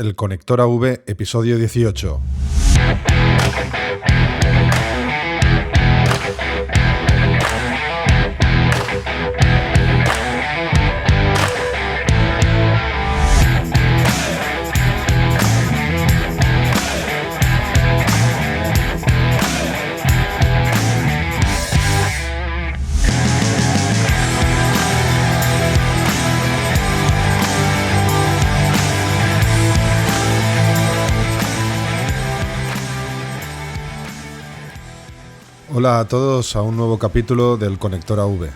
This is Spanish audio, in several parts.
El Conector AV, episodio 18. Hola a todos a un nuevo capítulo del Conector AV,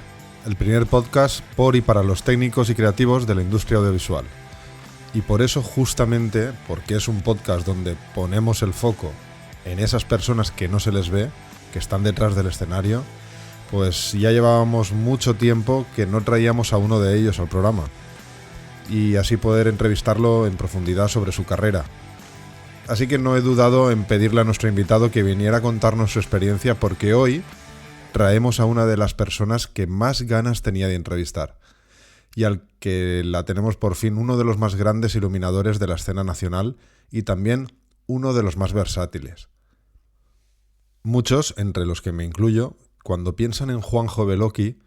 el primer podcast por y para los técnicos y creativos de la industria audiovisual. Y por eso, justamente, porque es un podcast donde ponemos el foco en esas personas que no se les ve, que están detrás del escenario, pues ya llevábamos mucho tiempo que no traíamos a uno de ellos al programa y así poder entrevistarlo en profundidad sobre su carrera. Así que no he dudado en pedirle a nuestro invitado que viniera a contarnos su experiencia, porque hoy traemos a una de las personas que más ganas tenía de entrevistar y al que la tenemos por fin uno de los más grandes iluminadores de la escena nacional y también uno de los más versátiles. Muchos, entre los que me incluyo, cuando piensan en Juanjo Beloki,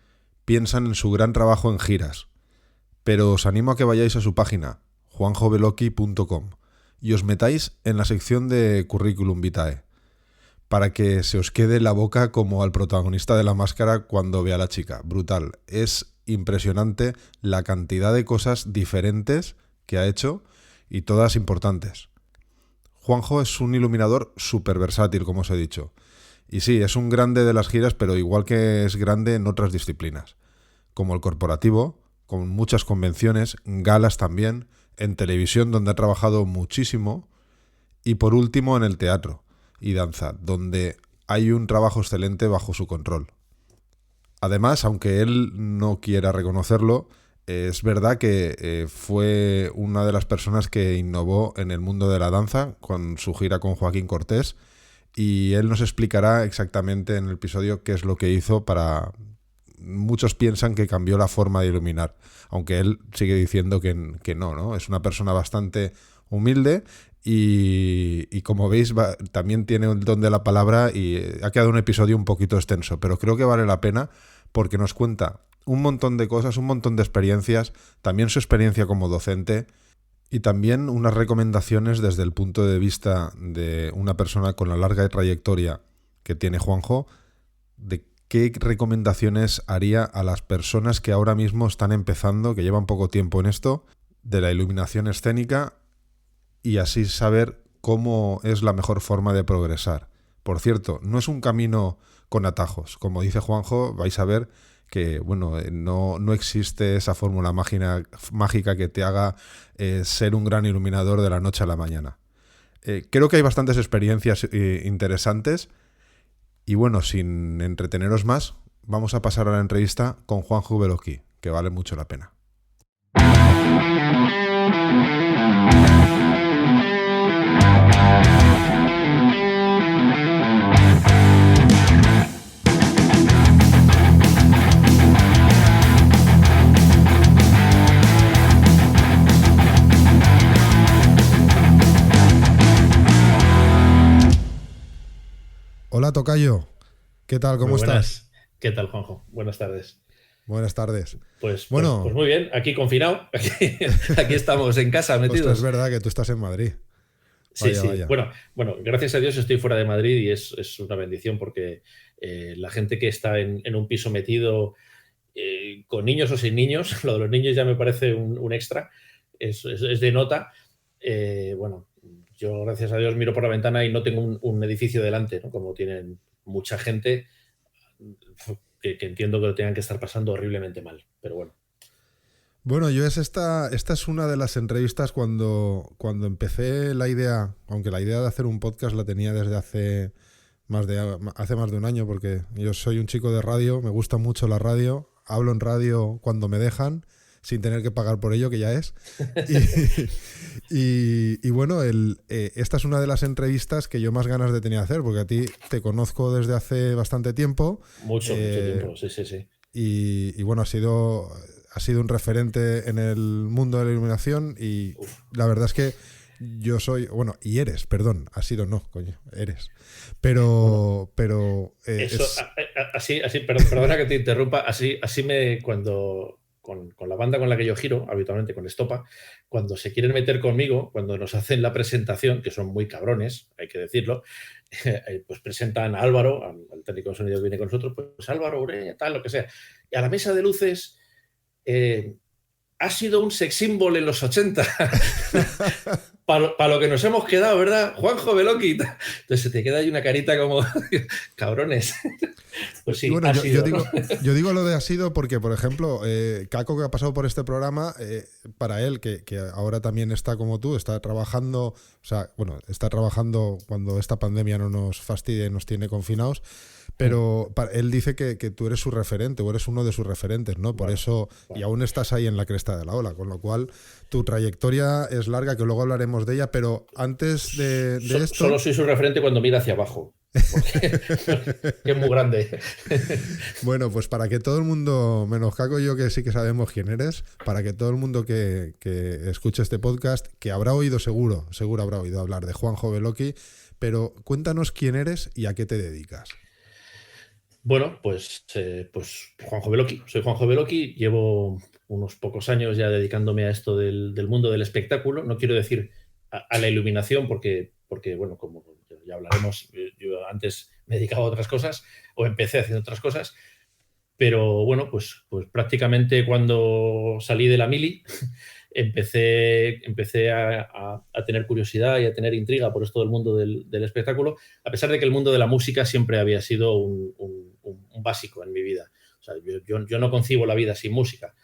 piensan en su gran trabajo en giras, pero os animo a que vayáis a su página, juanjobeloki.com, y os metáis en la sección de Curriculum Vitae, para que se os quede la boca como al protagonista de La Máscara cuando ve a la chica. Brutal. Es impresionante la cantidad de cosas diferentes que ha hecho y todas importantes. Juanjo es un iluminador súper versátil, como os he dicho. Y sí, es un grande de las giras, pero igual que es grande en otras disciplinas, como el corporativo, con muchas convenciones, galas también, en televisión, donde ha trabajado muchísimo, y por último en el teatro y danza, donde hay un trabajo excelente bajo su control. Además, aunque él no quiera reconocerlo, es verdad que fue una de las personas que innovó en el mundo de la danza con su gira con Joaquín Cortés, y él nos explicará exactamente en el episodio qué es lo que hizo para... Muchos piensan que cambió la forma de iluminar, aunque él sigue diciendo que no. Es una persona bastante humilde y como veis también tiene el don de la palabra y ha quedado un episodio un poquito extenso, pero creo que vale la pena porque nos cuenta un montón de cosas, un montón de experiencias, también su experiencia como docente y también unas recomendaciones desde el punto de vista de una persona con la larga trayectoria que tiene Juanjo, de ¿qué recomendaciones haría a las personas que ahora mismo están empezando, que llevan poco tiempo en esto, de la iluminación escénica, y así saber cómo es la mejor forma de progresar? Por cierto, no es un camino con atajos. Como dice Juanjo, vais a ver que no existe esa fórmula mágica que te haga ser un gran iluminador de la noche a la mañana. Creo que hay bastantes experiencias interesantes. Y bueno, sin entreteneros más, vamos a pasar a la entrevista con Juanjo Beloki, que vale mucho la pena. Hola, tocayo. ¿Qué tal? ¿Cómo estás? ¿Qué tal, Juanjo? Buenas tardes. Buenas tardes. Pues muy bien, aquí confinado. Aquí estamos en casa metidos. Es verdad que tú estás en Madrid. Vaya. Bueno, gracias a Dios estoy fuera de Madrid y es una bendición porque la gente que está en un piso metido con niños o sin niños, lo de los niños ya me parece un extra, es de nota. Yo gracias a Dios miro por la ventana y no tengo un edificio delante, ¿no? Como tienen mucha gente que entiendo que lo tengan que estar pasando horriblemente mal, pero bueno. Bueno, esta es una de las entrevistas cuando empecé la idea, aunque la idea de hacer un podcast la tenía desde hace más de un año, porque yo soy un chico de radio, me gusta mucho la radio, hablo en radio cuando me dejan, sin tener que pagar por ello, que ya es. Y bueno, esta es una de las entrevistas que yo más ganas de tenía de hacer, porque a ti te conozco desde hace bastante tiempo. Mucho tiempo, sí. Y bueno, ha sido un referente en el mundo de la iluminación y la verdad es que yo soy, bueno, y eres, perdón, ha sido no, coño, eres. Pero eso, así, perdona que te interrumpa, así cuando con la banda con la que yo giro, habitualmente con Estopa, cuando se quieren meter conmigo, cuando nos hacen la presentación, que son muy cabrones, hay que decirlo, pues presentan a Álvaro, al técnico de sonido que viene con nosotros, pues Álvaro Ureña, tal, lo que sea. Y a la mesa de luces ha sido un sex symbol en los 80. Para lo que nos hemos quedado, ¿verdad? Juanjo Beloki. Entonces se te queda ahí una carita como cabrones. Pues sí, bueno, yo digo lo de ha sido porque, por ejemplo, Caco, que ha pasado por este programa, para él, que ahora también está como tú, está trabajando, o sea, bueno, está trabajando cuando esta pandemia no nos fastidie y nos tiene confinados, pero él dice que tú eres su referente o eres uno de sus referentes, ¿no? Por eso, y aún estás ahí en la cresta de la ola, con lo cual tu trayectoria es larga, que luego hablaremos de ella, pero antes de esto... Solo soy su referente cuando mira hacia abajo. Porque es muy grande. Bueno, pues para que todo el mundo, menos Caco y yo que sí que sabemos quién eres, para que todo el mundo que escuche este podcast, que habrá oído seguro habrá oído hablar de Juanjo Beloki, pero cuéntanos quién eres y a qué te dedicas. Bueno, pues Juanjo Beloki. Soy Juanjo Beloki, llevo unos pocos años ya dedicándome a esto del mundo del espectáculo. No quiero decir a la iluminación porque, bueno, como ya hablaremos, yo antes me dedicaba a otras cosas o empecé haciendo otras cosas, pero bueno, pues prácticamente cuando salí de la mili empecé a tener curiosidad y a tener intriga por esto del mundo del espectáculo, a pesar de que el mundo de la música siempre había sido un básico en mi vida. O sea, yo no concibo la vida sin música.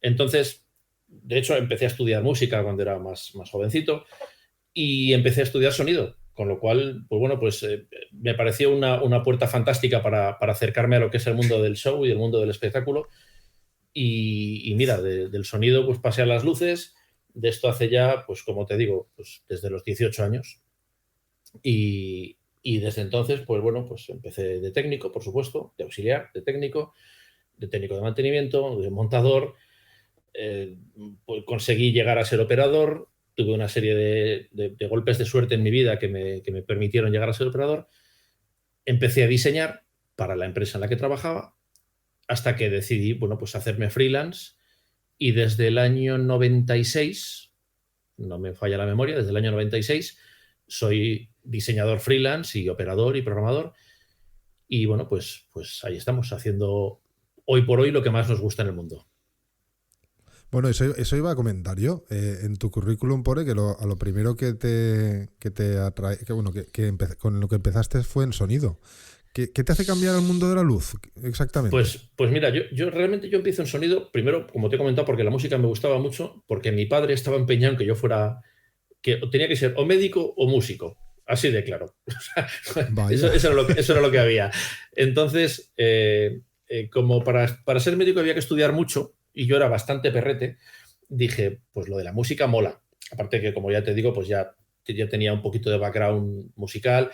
Entonces, de hecho, empecé a estudiar música cuando era más jovencito y empecé a estudiar sonido, con lo cual, pues bueno, me pareció una puerta fantástica para acercarme a lo que es el mundo del show y el mundo del espectáculo. Y mira, del sonido pues pasé a las luces, de esto hace ya, pues como te digo, pues desde los 18 años. Y desde entonces, pues bueno, pues empecé de técnico, por supuesto, de auxiliar, de técnico de mantenimiento, de montador. Pues conseguí llegar a ser operador, tuve una serie de golpes de suerte en mi vida que me permitieron llegar a ser operador. Empecé a diseñar para la empresa en la que trabajaba hasta que decidí, bueno, pues hacerme freelance y desde el año 96, no me falla la memoria, desde el año 96 soy diseñador freelance y operador y programador y bueno, pues ahí estamos haciendo hoy por hoy lo que más nos gusta en el mundo. Bueno, eso iba a comentar yo. En tu currículum pone que a lo primero que te atrae, con lo que empezaste fue en sonido. ¿Qué te hace cambiar al mundo de la luz? Exactamente. Pues mira, yo realmente empiezo en sonido, primero, como te he comentado, porque la música me gustaba mucho, porque mi padre estaba empeñado en que yo fuera, que tenía que ser o médico o músico, así de claro. Eso era lo que había. Entonces, como para ser médico había que estudiar mucho, y yo era bastante perrete, dije, pues lo de la música mola. Aparte que, como ya te digo, pues ya tenía un poquito de background musical.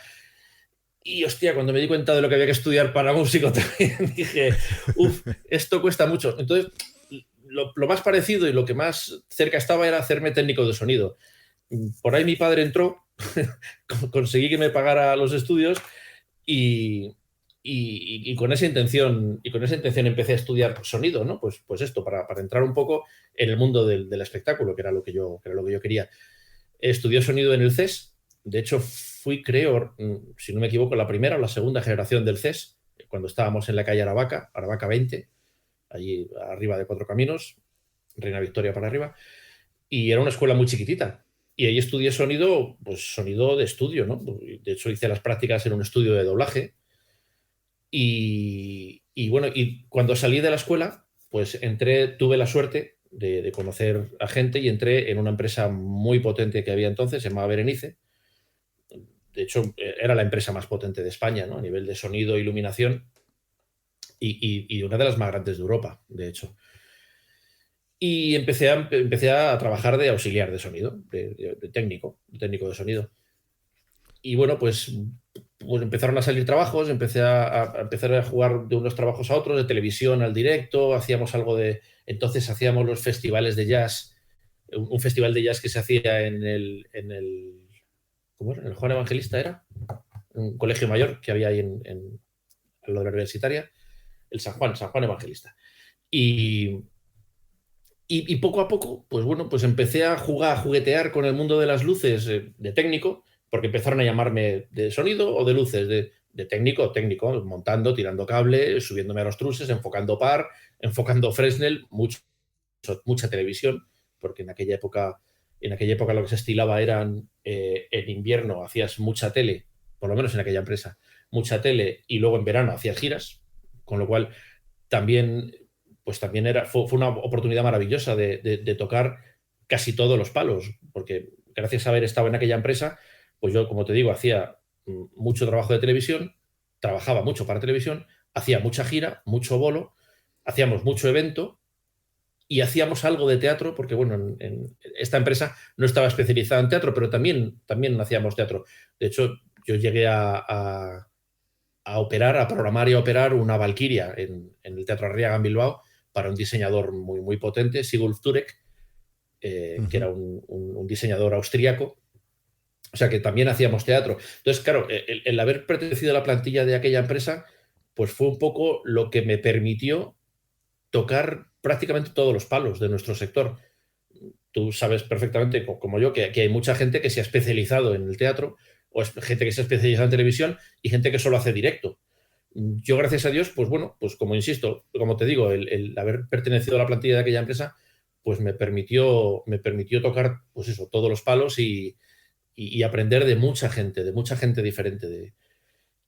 Y hostia, cuando me di cuenta de lo que había que estudiar para músico también dije, esto cuesta mucho. Entonces, lo más parecido y lo que más cerca estaba era hacerme técnico de sonido. Por ahí mi padre entró, conseguí que me pagara los estudios y con esa intención empecé a estudiar sonido, ¿no? Pues esto, para entrar un poco en el mundo del espectáculo, que era lo que yo quería. Estudié sonido en el CES. De hecho, fui, creo, si no me equivoco, la primera o la segunda generación del CES, cuando estábamos en la calle Aravaca 20, allí arriba de Cuatro Caminos, Reina Victoria para arriba, y era una escuela muy chiquitita. Y ahí estudié sonido, pues sonido de estudio, ¿no? De hecho, hice las prácticas en un estudio de doblaje. Y bueno, y cuando salí de la escuela, pues tuve la suerte de conocer a gente y entré en una empresa muy potente que había entonces, se llamaba Berenice. De hecho, era la empresa más potente de España, ¿no? A nivel de sonido e iluminación y una de las más grandes de Europa, de hecho. Y empecé a trabajar de auxiliar de sonido, de técnico de sonido. Y bueno, pues empezaron a salir trabajos, empecé a jugar de unos trabajos a otros, de televisión al directo, hacíamos algo entonces hacíamos los festivales de jazz un festival de jazz que se hacía en el ¿cómo era? ¿En el Juan Evangelista era? Un colegio mayor que había ahí en lo de la universitaria, el San Juan Evangelista. Y poco a poco, pues bueno, pues empecé a juguetear con el mundo de las luces de técnico, porque empezaron a llamarme de sonido o de luces, de técnico, montando, tirando cable, subiéndome a los truses, enfocando par, enfocando Fresnel, mucha televisión, porque en aquella época lo que se estilaba eran, en invierno hacías mucha tele, por lo menos en aquella empresa, mucha tele, y luego en verano hacías giras, con lo cual también fue una oportunidad maravillosa de tocar casi todos los palos, porque gracias a haber estado en aquella empresa, pues yo, como te digo, hacía mucho trabajo de televisión, trabajaba mucho para televisión, hacía mucha gira, mucho bolo, hacíamos mucho evento y hacíamos algo de teatro, porque bueno, en esta empresa no estaba especializada en teatro, pero también hacíamos teatro. De hecho, yo llegué a programar y a operar una Valquiria en el Teatro Arriaga en Bilbao, para un diseñador muy, muy potente, Sigulf Turek, que era un diseñador austríaco. O sea que también hacíamos teatro. Entonces, claro, el haber pertenecido a la plantilla de aquella empresa, pues fue un poco lo que me permitió tocar prácticamente todos los palos de nuestro sector. Tú sabes perfectamente, como yo, que hay mucha gente que se ha especializado en el teatro, o gente que se ha especializado en televisión y gente que solo hace directo. Yo, gracias a Dios, pues bueno, pues como insisto, como te digo, el haber pertenecido a la plantilla de aquella empresa, pues me permitió tocar, pues eso, todos los palos y aprender de mucha gente diferente.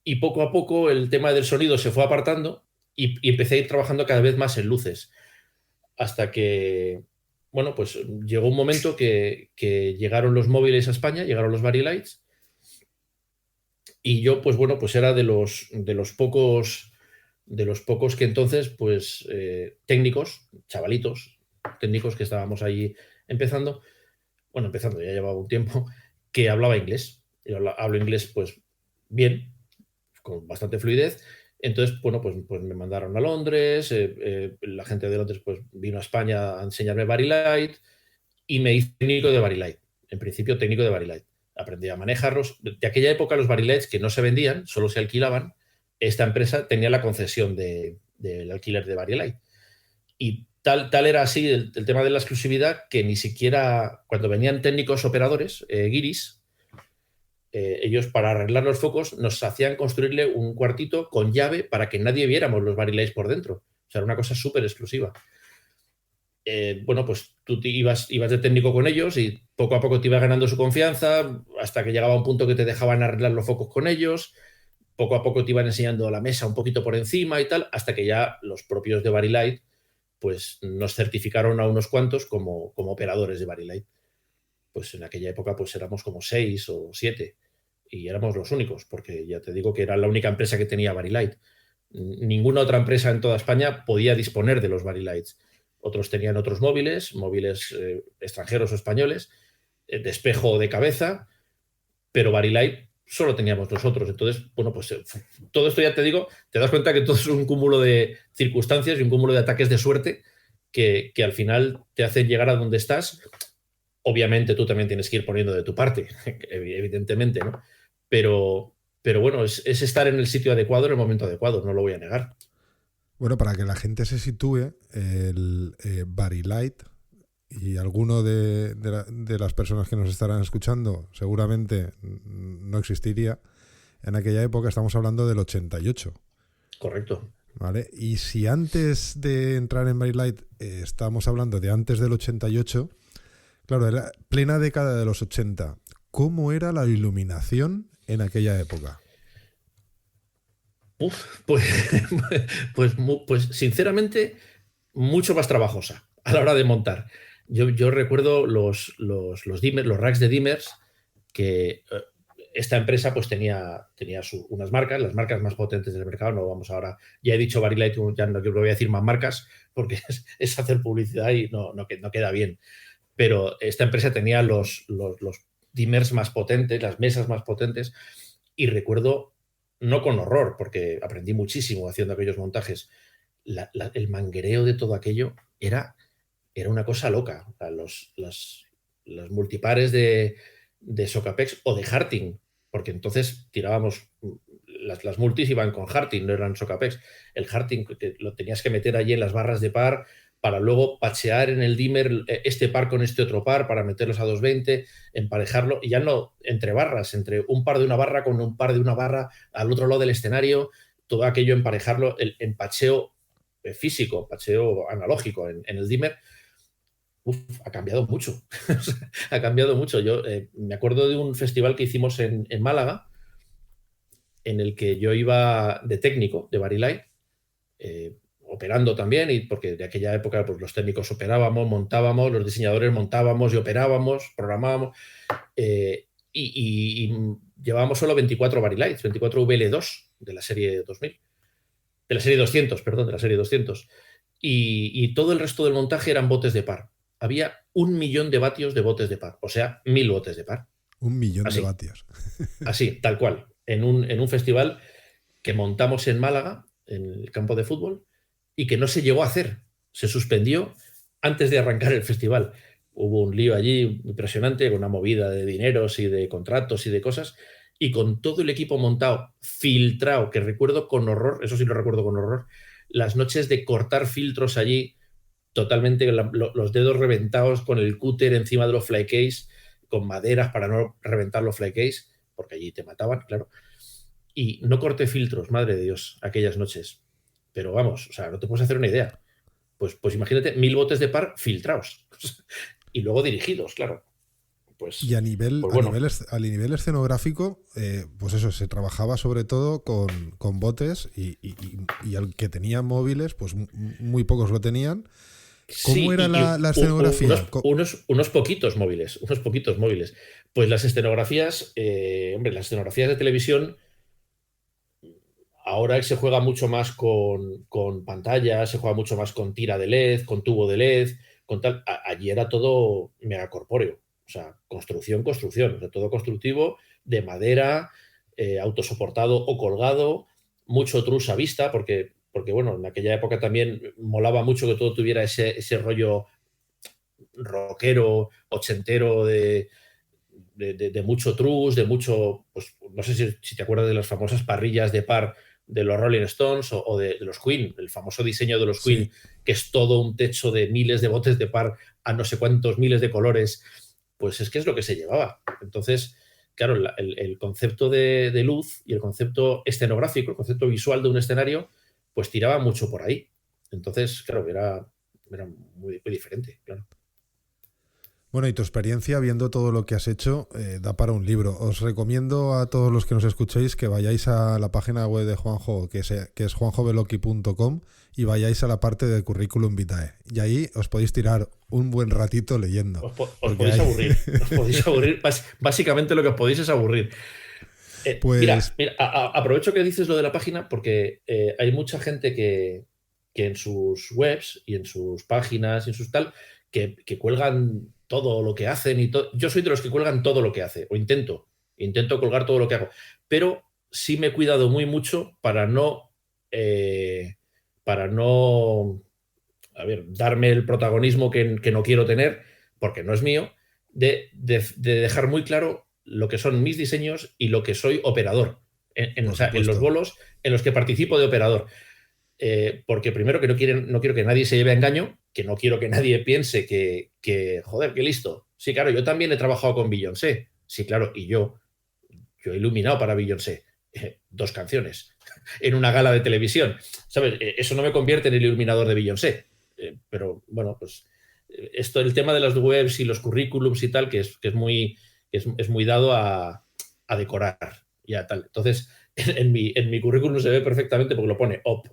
Y poco a poco el tema del sonido se fue apartando y empecé a ir trabajando cada vez más en luces. Hasta que, bueno, pues llegó un momento que llegaron los móviles a España, llegaron los Vari-Lights. Y yo, pues bueno, pues era de los pocos que entonces, pues técnicos, chavalitos, técnicos que estábamos ahí empezando, ya llevaba un tiempo, que hablaba inglés. Yo hablo inglés, pues bien, con bastante fluidez. Entonces, bueno, pues me mandaron a Londres, la gente de Londres pues vino a España a enseñarme Vari-Light y me hice técnico de Vari-Light. En principio, técnico de Vari-Light. Aprendí a manejarlos. De aquella época, los Vari-Lights que no se vendían, solo se alquilaban, esta empresa tenía la concesión del alquiler de Vari-Light. Y tal era así el tema de la exclusividad que ni siquiera cuando venían técnicos operadores, guiris, ellos para arreglar los focos nos hacían construirle un cuartito con llave para que nadie viéramos los Vari-Lights por dentro. O sea, era una cosa súper exclusiva. Bueno, pues tú ibas de técnico con ellos y poco a poco te ibas ganando su confianza hasta que llegaba un punto que te dejaban arreglar los focos con ellos. Poco a poco te iban enseñando la mesa un poquito por encima y tal, hasta que ya los propios de Vari-Light pues nos certificaron a unos cuantos como operadores de Vari-Light. Pues en aquella época pues éramos como 6 o 7 y éramos los únicos, porque ya te digo que era la única empresa que tenía Vari-Light. Ninguna otra empresa en toda España podía disponer de los Vari-Lights. Otros tenían otros móviles extranjeros o españoles, de espejo o de cabeza, pero Vari-Light solo teníamos nosotros. Entonces, bueno, pues todo esto ya te digo, te das cuenta que todo es un cúmulo de circunstancias y un cúmulo de ataques de suerte que al final te hacen llegar a donde estás. Obviamente tú también tienes que ir poniendo de tu parte, evidentemente, ¿no? Pero bueno, es estar en el sitio adecuado en el momento adecuado, no lo voy a negar. Bueno, para que la gente se sitúe, el Vari-Light, y alguno de las personas que nos estarán escuchando seguramente no existiría en aquella época. Estamos hablando del 88. Correcto. ¿Vale? Y si antes de entrar en Vari-Light estamos hablando de antes del 88, claro, era plena década de los 80. ¿Cómo era la iluminación en aquella época? Pues sinceramente, mucho más trabajosa a la hora de montar. Yo recuerdo los dimmers, los racks de dimmers, que esta empresa pues tenía unas marcas, las marcas más potentes del mercado. No vamos ahora, ya he dicho Vari-Light, ya no voy a decir más marcas porque es hacer publicidad y no queda bien. Pero esta empresa tenía los dimmers más potentes, las mesas más potentes, y recuerdo, no con horror, porque aprendí muchísimo haciendo aquellos montajes, el manguereo de todo aquello era era una cosa loca. O sea, los multipares de Socapex o de Harting, porque entonces tirábamos, las multis iban con Harting, no eran Socapex. El Harting lo tenías que meter allí en las barras de par para luego pachear en el dimmer este par con este otro par para meterlos a 220, emparejarlo, y ya no entre barras, entre un par de una barra con un par de una barra al otro lado del escenario, todo aquello emparejarlo en pacheo físico, pacheo analógico en el dimmer. Ha cambiado mucho. Ha cambiado mucho. Yo me acuerdo de un festival que hicimos en Málaga, en el que yo iba de técnico, de Bar-I-Light, operando también, y porque de aquella época pues, los técnicos operábamos, montábamos, los diseñadores montábamos y operábamos, programábamos, y llevábamos solo 24 Bar-I-Lights, 24 VL2 de la serie 2000, de la serie 200, perdón, de la serie 200. Y todo el resto del montaje eran botes de par. Había 1 millón de vatios de botes de par, o sea, 1000 botes de par. 1 millón así, de vatios. Así, tal cual, en un festival que montamos en Málaga, en el campo de fútbol, y que no se llegó a hacer. Se suspendió antes de arrancar el festival. Hubo un lío allí impresionante, con una movida de dineros y de contratos y de cosas, y con todo el equipo montado, filtrado, que recuerdo con horror, eso sí lo recuerdo con horror, las noches de cortar filtros allí, totalmente los dedos reventados con el cúter encima de los flycase, con maderas para no reventar los flycase, porque allí te mataban, claro. Y no corté filtros, madre de Dios, aquellas noches. Pero vamos, o sea, no te puedes hacer una idea. Pues imagínate 1000 botes de par filtrados y luego dirigidos, claro. Y a nivel, pues bueno. a nivel escenográfico, pues eso, se trabajaba sobre todo con botes y al que tenía móviles, pues muy pocos lo tenían. ¿Cómo sí, era la escenografía? Unos poquitos móviles. Pues las escenografías, hombre, las escenografías de televisión, ahora se juega mucho más con pantallas, se juega mucho más con tira de LED, con tubo de LED, con tal. Allí era todo megacorpóreo. O sea, construcción, o sea, todo constructivo, de madera, autosoportado o colgado, mucho trus a vista, porque, bueno, en aquella época también molaba mucho que todo tuviera ese rollo rockero, ochentero, de mucho trus, de mucho, pues no sé si te acuerdas de las famosas parrillas de par de los Rolling Stones o de los Queen, el famoso diseño de los Queen, sí, que es todo un techo de miles de botes de par a no sé cuántos miles de colores. Pues es que es lo que se llevaba. Entonces, claro, el concepto de luz y el concepto escenográfico, el concepto visual de un escenario, pues tiraba mucho por ahí. Entonces, claro, era muy, muy diferente, claro. Bueno, y tu experiencia viendo todo lo que has hecho da para un libro. Os recomiendo a todos los que nos escuchéis que vayáis a la página web de Juanjo, que es juanjoveloqui.com, y vayáis a la parte de Curriculum Vitae. Y ahí os podéis tirar un buen ratito leyendo. Os podéis aburrir. Os podéis aburrir. Básicamente lo que os podéis es aburrir. Pues... Mira, aprovecho que dices lo de la página, porque hay mucha gente que en sus webs y en sus páginas y en sus tal, que cuelgan todo lo que hacen y todo. Yo soy de los que cuelgan todo lo que hace, o intento colgar todo lo que hago, pero sí me he cuidado muy mucho para no darme el protagonismo que no quiero tener, porque no es mío, de dejar muy claro lo que son mis diseños y lo que soy operador, o sea, en los bolos en los que participo de operador. Porque primero que no quiero que nadie se lleve a engaño, que no quiero que nadie piense que joder, qué listo. Sí, claro, yo también he trabajado con Beyoncé. Sí, claro, y yo he iluminado para Beyoncé 2 canciones en una gala de televisión. ¿Sabes? Eso no me convierte en el iluminador de Beyoncé. Pero bueno, pues el tema de las webs y los currículums y tal, que es muy dado a decorar y a tal. Entonces, en mi currículum se ve perfectamente porque lo pone op,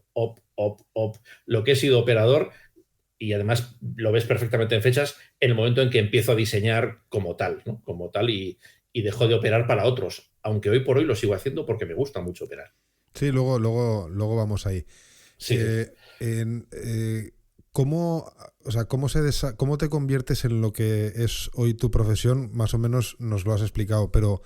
lo que he sido operador, y además lo ves perfectamente en fechas en el momento en que empiezo a diseñar como tal, ¿no? Como tal, y dejo de operar para otros, aunque hoy por hoy lo sigo haciendo porque me gusta mucho operar. Sí, luego vamos ahí. Sí. ¿Cómo te conviertes en lo que es hoy tu profesión? Más o menos nos lo has explicado, pero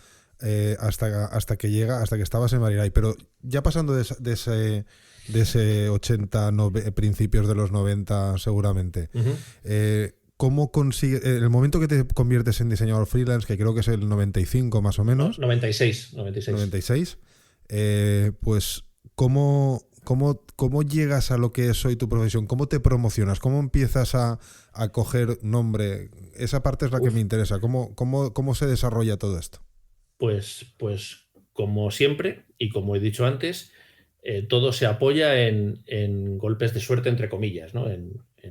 hasta que estabas en Barilay. Pero ya pasando de ese 80, principios de los 90 seguramente, ¿cómo consigues, en el momento que te conviertes en diseñador freelance, que creo que es el 95 más o menos? 96. Pues ¿cómo llegas a lo que es hoy tu profesión? ¿Cómo te promocionas? ¿Cómo empiezas a coger nombre? Esa parte es la que me interesa. ¿Cómo se desarrolla todo esto? Pues como siempre, y como he dicho antes, todo se apoya en golpes de suerte, entre comillas, ¿no?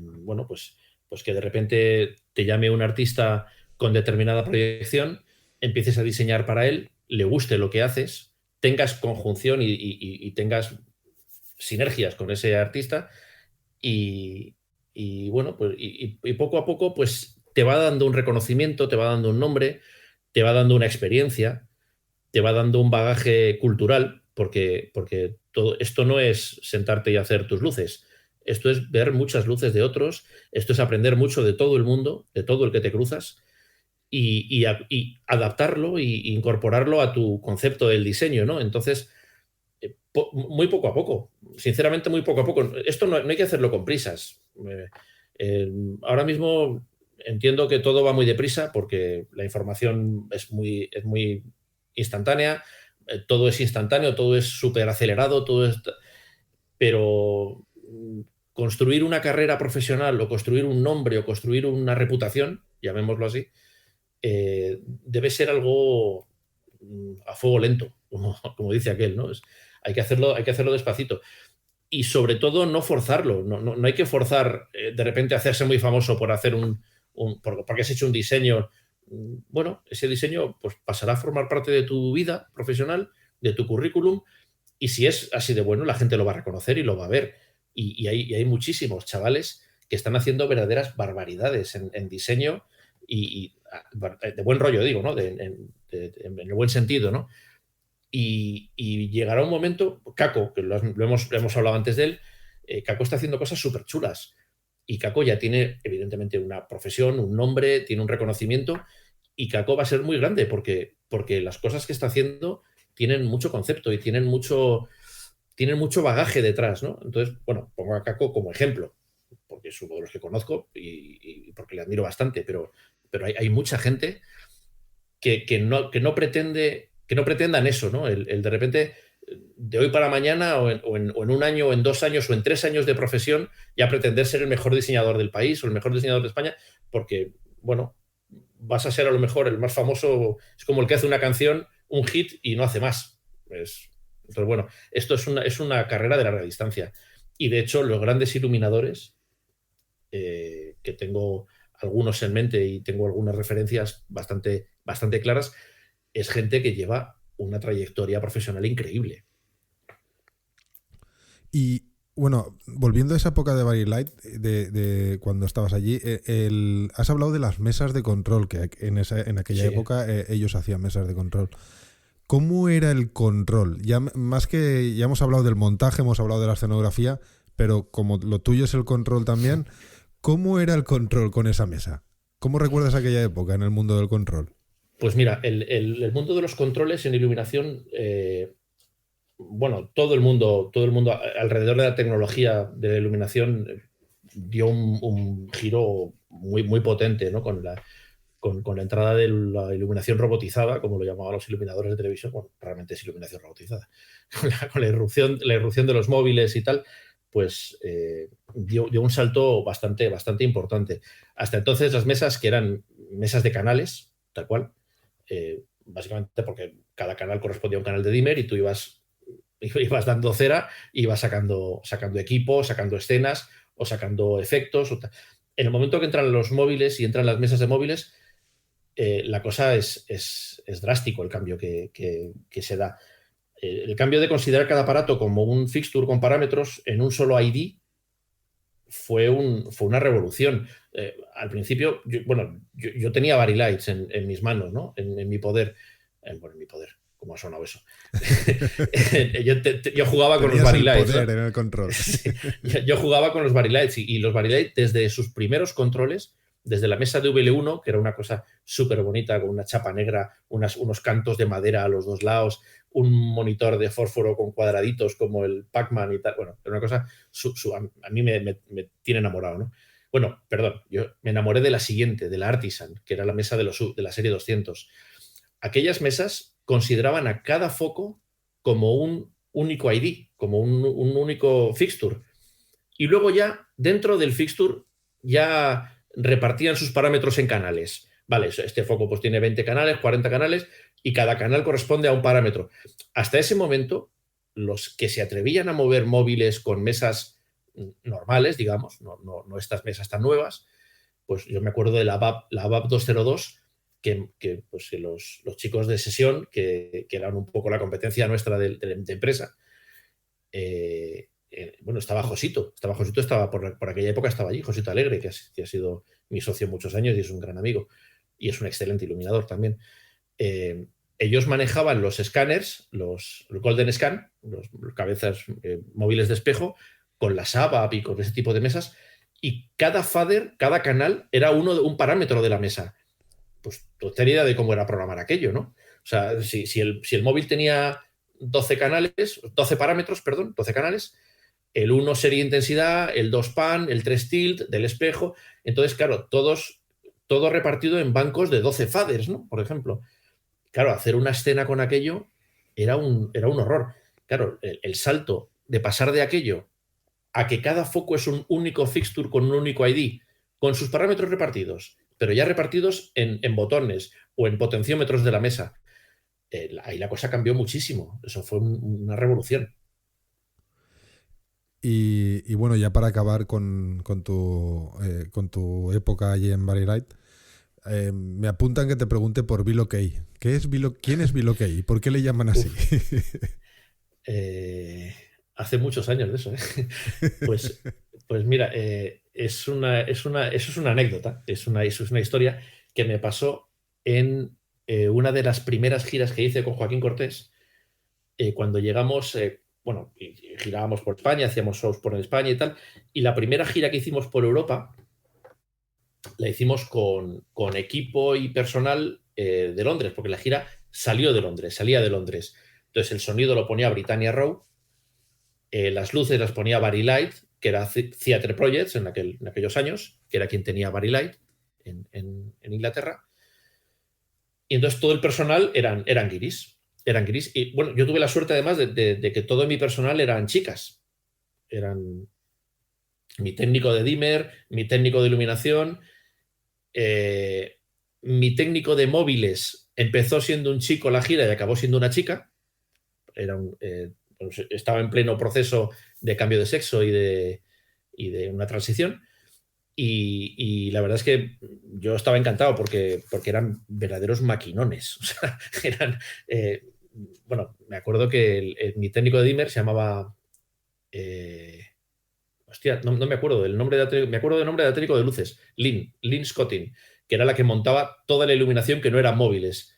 Bueno, pues que de repente te llame un artista con determinada proyección, empieces a diseñar para él, le guste lo que haces, tengas conjunción y tengas sinergias con ese artista y bueno, pues y poco a poco pues te va dando un reconocimiento, te va dando un nombre, te va dando una experiencia, te va dando un bagaje cultural, porque todo esto no es sentarte y hacer tus luces. Esto es ver muchas luces de otros, esto es aprender mucho de todo el mundo, de todo el que te cruzas, y adaptarlo e incorporarlo a tu concepto del diseño, ¿no? Entonces, muy poco a poco, sinceramente muy poco a poco. Esto no hay que hacerlo con prisas. Ahora mismo entiendo que todo va muy deprisa porque la información es muy instantánea, todo es instantáneo, todo es súper acelerado, pero construir una carrera profesional o construir un nombre o construir una reputación, llamémoslo así, debe ser algo a fuego lento, como dice aquel, ¿no? Hay que hacerlo despacito. Y sobre todo no forzarlo, no hay que forzar de repente hacerse muy famoso por hacer porque has hecho un diseño. Bueno, ese diseño pues pasará a formar parte de tu vida profesional, de tu currículum, y si es así de bueno, la gente lo va a reconocer y lo va a ver. Y hay muchísimos chavales que están haciendo verdaderas barbaridades en diseño y de buen rollo, digo, ¿no? En el buen sentido, ¿no? Y llegará un momento, Kako, que lo hemos hablado antes de él, Kako está haciendo cosas súper chulas. Y Kako ya tiene, evidentemente, una profesión, un nombre, tiene un reconocimiento, y Kako va a ser muy grande porque las cosas que está haciendo tienen mucho concepto y tienen mucho bagaje detrás, ¿no? Entonces, bueno, pongo a Kako como ejemplo, porque es uno de los que conozco y porque le admiro bastante, pero hay mucha gente que no pretendan eso, ¿no? El de repente, de hoy para mañana, o en un año, o en 2 años, o en 3 años de profesión, ya pretender ser el mejor diseñador del país o el mejor diseñador de España, porque, bueno, vas a ser a lo mejor el más famoso, es como el que hace una canción, un hit y no hace más. Entonces, bueno, esto es una carrera de larga distancia. Y de hecho, los grandes iluminadores, que tengo algunos en mente y tengo algunas referencias bastante claras, es gente que lleva una trayectoria profesional increíble. Y bueno, volviendo a esa época de Barilay, de cuando estabas allí, has hablado de las mesas de control, que en aquella época ellos hacían mesas de control. ¿Cómo era el control? Ya hemos hablado del montaje, hemos hablado de la escenografía, pero como lo tuyo es el control también, ¿cómo era el control con esa mesa? ¿Cómo recuerdas aquella época en el mundo del control? Pues mira, el mundo de los controles en iluminación, bueno, todo el mundo alrededor de la tecnología de la iluminación dio un giro muy, muy potente, ¿no? Con la entrada de la iluminación robotizada, como lo llamaban los iluminadores de televisión. Bueno, realmente es iluminación robotizada. Con la irrupción de los móviles y tal, pues dio un salto bastante importante. Hasta entonces las mesas, que eran mesas de canales, tal cual, básicamente porque cada canal correspondía a un canal de dimmer y tú ibas dando cera y ibas sacando equipo, sacando escenas o sacando efectos. En el momento que entran los móviles y entran las mesas de móviles, la cosa es drástico, el cambio que se da. El cambio de considerar cada aparato como un fixture con parámetros en un solo ID fue una revolución. Al principio, yo tenía Barylights en mis manos, ¿no? En mi poder. En mi poder. ¿Cómo ha sonado eso? yo jugaba con los Barylights. Poder, ¿no? En el control. Sí, yo jugaba con los Barylights y los Barylights, desde sus primeros controles, desde la mesa de VL1, que era una cosa súper bonita, con una chapa negra, unos cantos de madera a los dos lados, un monitor de fósforo con cuadraditos como el Pac-Man y tal. Bueno, era una cosa, a mí me tiene enamorado, ¿no? Bueno, perdón, yo me enamoré de la siguiente, de la Artisan, que era la mesa de la serie 200. Aquellas mesas consideraban a cada foco como un único ID, como un único fixture. Y luego ya, dentro del fixture, ya repartían sus parámetros en canales. Vale, este foco pues tiene 20 canales, 40 canales, y cada canal corresponde a un parámetro. Hasta ese momento, los que se atrevían a mover móviles con mesas normales, digamos, no estas mesas tan nuevas, pues yo me acuerdo de la ABAP 202, que pues, los chicos de sesión, que eran un poco la competencia nuestra de empresa, bueno, estaba Josito, estaba por aquella época, estaba allí, Josito Alegre, que ha sido mi socio muchos años y es un gran amigo, y es un excelente iluminador también. Ellos manejaban los escáneres, los Golden Scan, los cabezas móviles de espejo, con las ABAP y con ese tipo de mesas, y cada fader, cada canal era un parámetro de la mesa. Pues tú te idea de cómo era programar aquello, ¿no? O sea, si el móvil tenía 12 parámetros, 12 canales, el 1 sería intensidad, el 2 pan, el 3 tilt del espejo. Entonces, claro, todo repartido en bancos de 12 faders, ¿no? Por ejemplo. Claro, hacer una escena con aquello era un horror. Claro, el salto de pasar de aquello a que cada foco es un único fixture con un único ID, con sus parámetros repartidos, pero ya repartidos en botones o en potenciómetros de la mesa. Ahí la cosa cambió muchísimo. Eso fue una revolución. Y bueno, ya para acabar con tu época allí en Vari Light, me apuntan que te pregunte por Bill O'Kay. ¿Quién es Bill O'Kay y por qué le llaman así? Hace muchos años de eso, ¿eh? Pues mira, eso es una anécdota, es una historia que me pasó en una de las primeras giras que hice con Joaquín Cortés, cuando llegamos, bueno, girábamos por España, hacíamos shows por España y tal, y la primera gira que hicimos por Europa la hicimos con equipo y personal de Londres, porque la gira salía de Londres. Entonces el sonido lo ponía Britannia Row, las luces las ponía Vari Light, que era Theatre Projects en aquellos años, que era quien tenía Vari Light en Inglaterra. Y entonces todo el personal eran guiris. Y bueno, yo tuve la suerte además de que todo mi personal eran chicas. Eran mi técnico de dimmer, mi técnico de iluminación, mi técnico de móviles empezó siendo un chico la gira y acabó siendo una chica. Estaba en pleno proceso de cambio de sexo y de una transición. Y la verdad es que yo estaba encantado porque eran verdaderos maquinones. O sea, bueno, me acuerdo que mi técnico de dimmer se llamaba... hostia, no me acuerdo del nombre me acuerdo del nombre de técnico de luces, Lynn Scotting, que era la que montaba toda la iluminación que no eran móviles.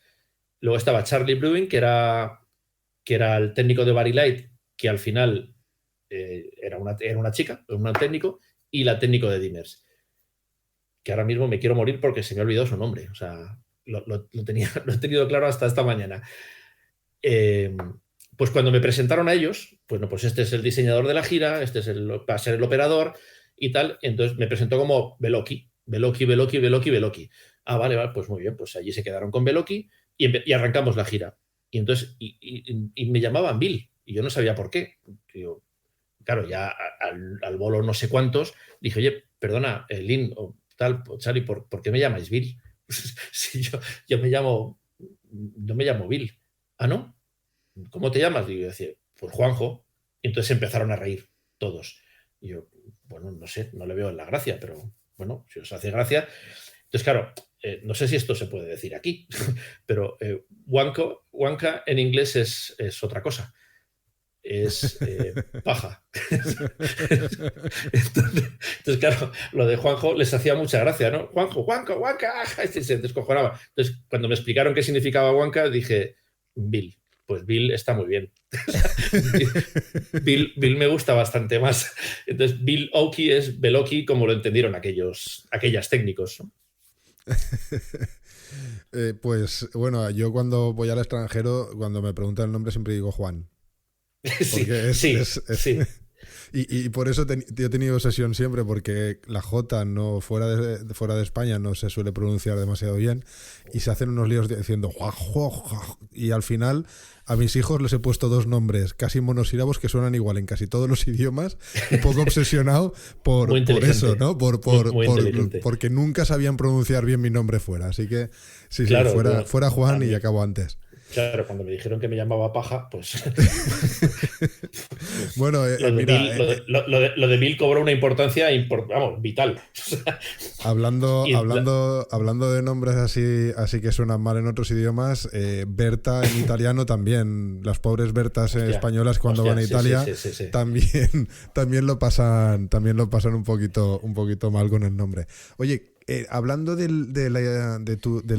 Luego estaba Charlie Brewing, que era el técnico de Vari Light, que al final era una chica, un técnico, y la técnico de dimmers, que ahora mismo me quiero morir porque se me ha olvidado su nombre. O sea, lo he tenido claro hasta esta mañana. Pues cuando me presentaron a ellos, pues este es el diseñador de la gira, va a ser el operador y tal. Entonces me presentó como Veloki. Ah, vale, pues muy bien, pues allí se quedaron con Veloki y arrancamos la gira. Y entonces y me llamaban Bill y yo no sabía por qué. Digo, claro, ya al bolo no sé cuántos, dije, oye, perdona, Lynn o tal, Charlie, ¿por qué me llamáis Bill? Si yo me llamo Bill. ¿Ah, no? ¿Cómo te llamas? Y yo decía, pues Juanjo. Y entonces empezaron a reír todos. Y yo, bueno, no sé, no le veo la gracia, pero bueno, si os hace gracia. Entonces, claro, no sé si esto se puede decir aquí, pero Wanka en inglés es otra cosa. Es paja. Entonces, claro, lo de Juanjo les hacía mucha gracia, ¿no? Juanjo, Wanka, se descojonaba. Entonces, cuando me explicaron qué significaba Wanka, dije, Bill. pues Bill está muy bien. Bill me gusta bastante más. Entonces, Bill Oki es Beloki como lo entendieron aquellas técnicos, ¿no? Pues bueno, yo cuando voy al extranjero, cuando me preguntan el nombre siempre digo Juan. Porque sí. Y por eso yo he tenido obsesión siempre, porque la J no fuera de España no se suele pronunciar demasiado bien y se hacen unos líos diciendo y al final a mis hijos les he puesto 2 nombres casi monosílabos que suenan igual en casi todos los idiomas, un poco obsesionado por eso, ¿no? Porque nunca sabían pronunciar bien mi nombre fuera, así que sí, claro, fuera Juan y acabo antes. Claro, cuando me dijeron que me llamaba Paja, pues... Bueno, lo de Bill cobró una importancia vital. Hablando de nombres así que suenan mal en otros idiomas, Berta en italiano también. Las pobres Bertas españolas cuando van a Italia también lo pasan un poquito mal con el nombre. Oye, hablando del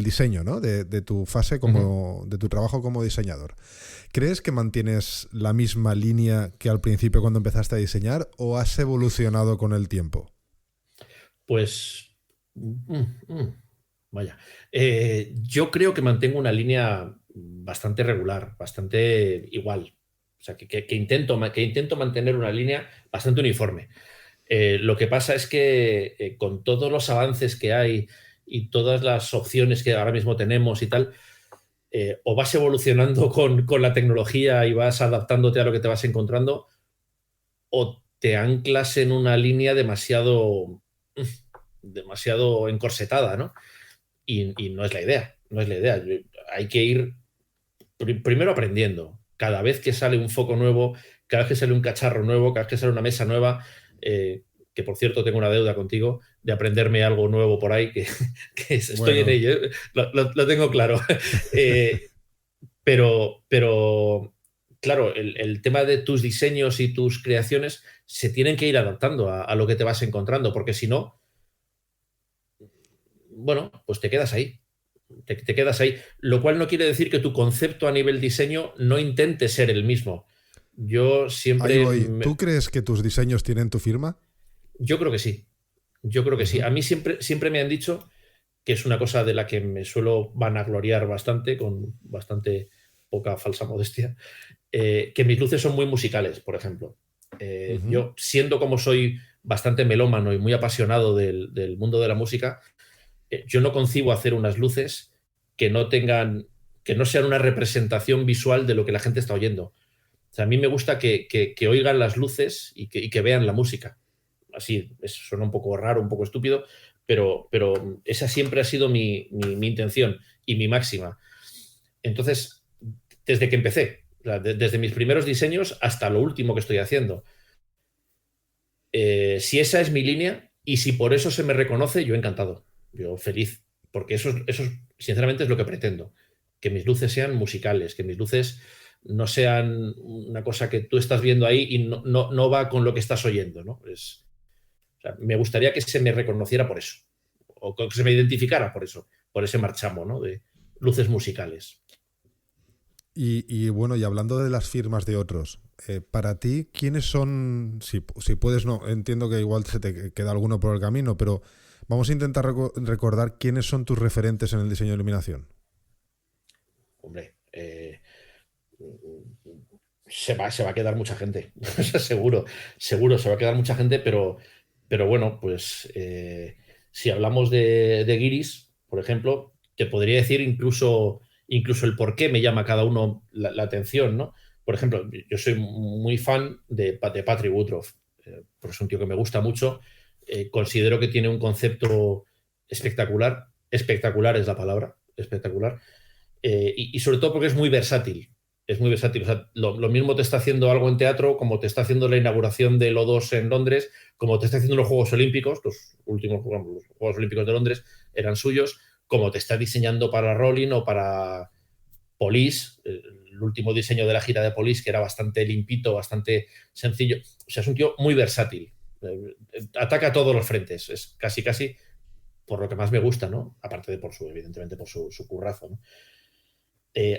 diseño, ¿no? De tu fase de tu trabajo como diseñador, ¿crees que mantienes la misma línea que al principio cuando empezaste a diseñar o has evolucionado con el tiempo? Pues vaya, yo creo que mantengo una línea bastante regular, bastante igual. O sea, que intento mantener una línea bastante uniforme. Lo que pasa es que con todos los avances que hay y todas las opciones que ahora mismo tenemos y tal, o vas evolucionando con la tecnología y vas adaptándote a lo que te vas encontrando, o te anclas en una línea demasiado encorsetada, ¿no? Y no es la idea, no es la idea. Hay que ir primero aprendiendo. Cada vez que sale un foco nuevo, cada vez que sale un cacharro nuevo, cada vez que sale una mesa nueva, que por cierto tengo una deuda contigo de aprenderme algo nuevo por ahí, que estoy en ello, lo tengo claro. Pero claro, el tema de tus diseños y tus creaciones se tienen que ir adaptando a lo que te vas encontrando, porque si no, bueno, pues te quedas ahí. Te quedas ahí. Lo cual no quiere decir que tu concepto a nivel diseño no intente ser el mismo. Yo siempre... ¿Tú crees que tus diseños tienen tu firma? Yo creo que sí. Yo creo que sí. A mí siempre me han dicho, que es una cosa de la que me suelo vanagloriar bastante, con bastante poca falsa modestia, que mis luces son muy musicales, por ejemplo. Yo, siendo como soy bastante melómano y muy apasionado del mundo de la música, yo no concibo hacer unas luces que no sean una representación visual de lo que la gente está oyendo. O sea, a mí me gusta que oigan las luces y que vean la música. Así, eso suena un poco raro, un poco estúpido, pero esa siempre ha sido mi intención y mi máxima. Entonces, desde que empecé, desde mis primeros diseños hasta lo último que estoy haciendo, si esa es mi línea y si por eso se me reconoce, yo encantado. Yo feliz, porque eso sinceramente es lo que pretendo, que mis luces sean musicales, que mis luces no sean una cosa que tú estás viendo ahí y no va con lo que estás oyendo, ¿no? O sea, me gustaría que se me reconociera por eso, o que se me identificara por eso, por ese marchamo, ¿no? De luces musicales. Y bueno, y hablando de las firmas de otros, para ti, ¿quiénes son? Si puedes, no, entiendo que igual se te queda alguno por el camino, pero vamos a intentar recordar quiénes son tus referentes en el diseño de iluminación. Hombre, se va a quedar mucha gente, seguro se va a quedar mucha gente, pero bueno, pues si hablamos de Guiris, por ejemplo, te podría decir incluso el por qué me llama cada uno la atención, ¿no? Por ejemplo, yo soy muy fan de Patrick Woodroffe, porque es un tío que me gusta mucho. Considero que tiene un concepto espectacular es la palabra, espectacular, y sobre todo porque es muy versátil. Es muy versátil. O sea, lo mismo te está haciendo algo en teatro, como te está haciendo la inauguración del O2 en Londres, como te está haciendo los Juegos Olímpicos, los Juegos Olímpicos de Londres eran suyos, como te está diseñando para Rolling o para Police, el último diseño de la gira de Police, que era bastante limpito, bastante sencillo. O sea, es un tío muy versátil. Ataca a todos los frentes. Es casi por lo que más me gusta, ¿no? Aparte de evidentemente por su currazo, ¿no?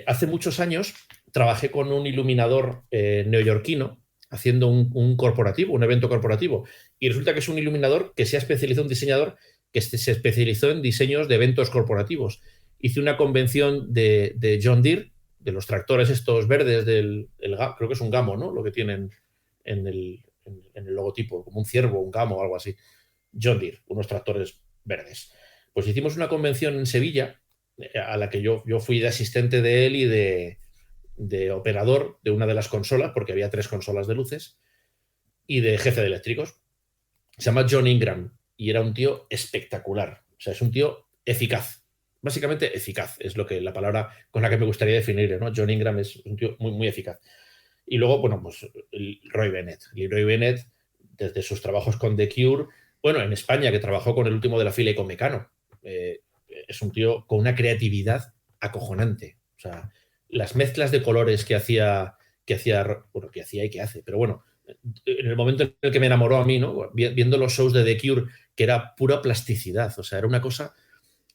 Hace muchos años trabajé con un iluminador neoyorquino haciendo un corporativo, un evento corporativo. Y resulta que es un iluminador que se ha especializado, un diseñador que se especializó en diseños de eventos corporativos. Hice una convención de John Deere, de los tractores estos verdes, creo que es un Gamo, ¿no? Lo que tienen en el logotipo, como un ciervo, un Gamo o algo así. John Deere, unos tractores verdes. Pues hicimos una convención en Sevilla, a la que yo fui de asistente de él y de operador de una de las consolas, porque había 3 consolas de luces, y de jefe de eléctricos. Se llama John Ingram y era un tío espectacular. O sea, es un tío eficaz. Básicamente eficaz es la palabra con la que me gustaría definirlo, ¿no? John Ingram es un tío muy, muy eficaz. Y luego, bueno, pues Roy Bennett. Y Roy Bennett, desde sus trabajos con The Cure, bueno, en España, que trabajó con el último de la fila y con Mecano, es un tío con una creatividad acojonante. O sea, las mezclas de colores que hacía y que hace, pero bueno, en el momento en el que me enamoró a mí, ¿no? Viendo los shows de The Cure, que era pura plasticidad, o sea, era una cosa,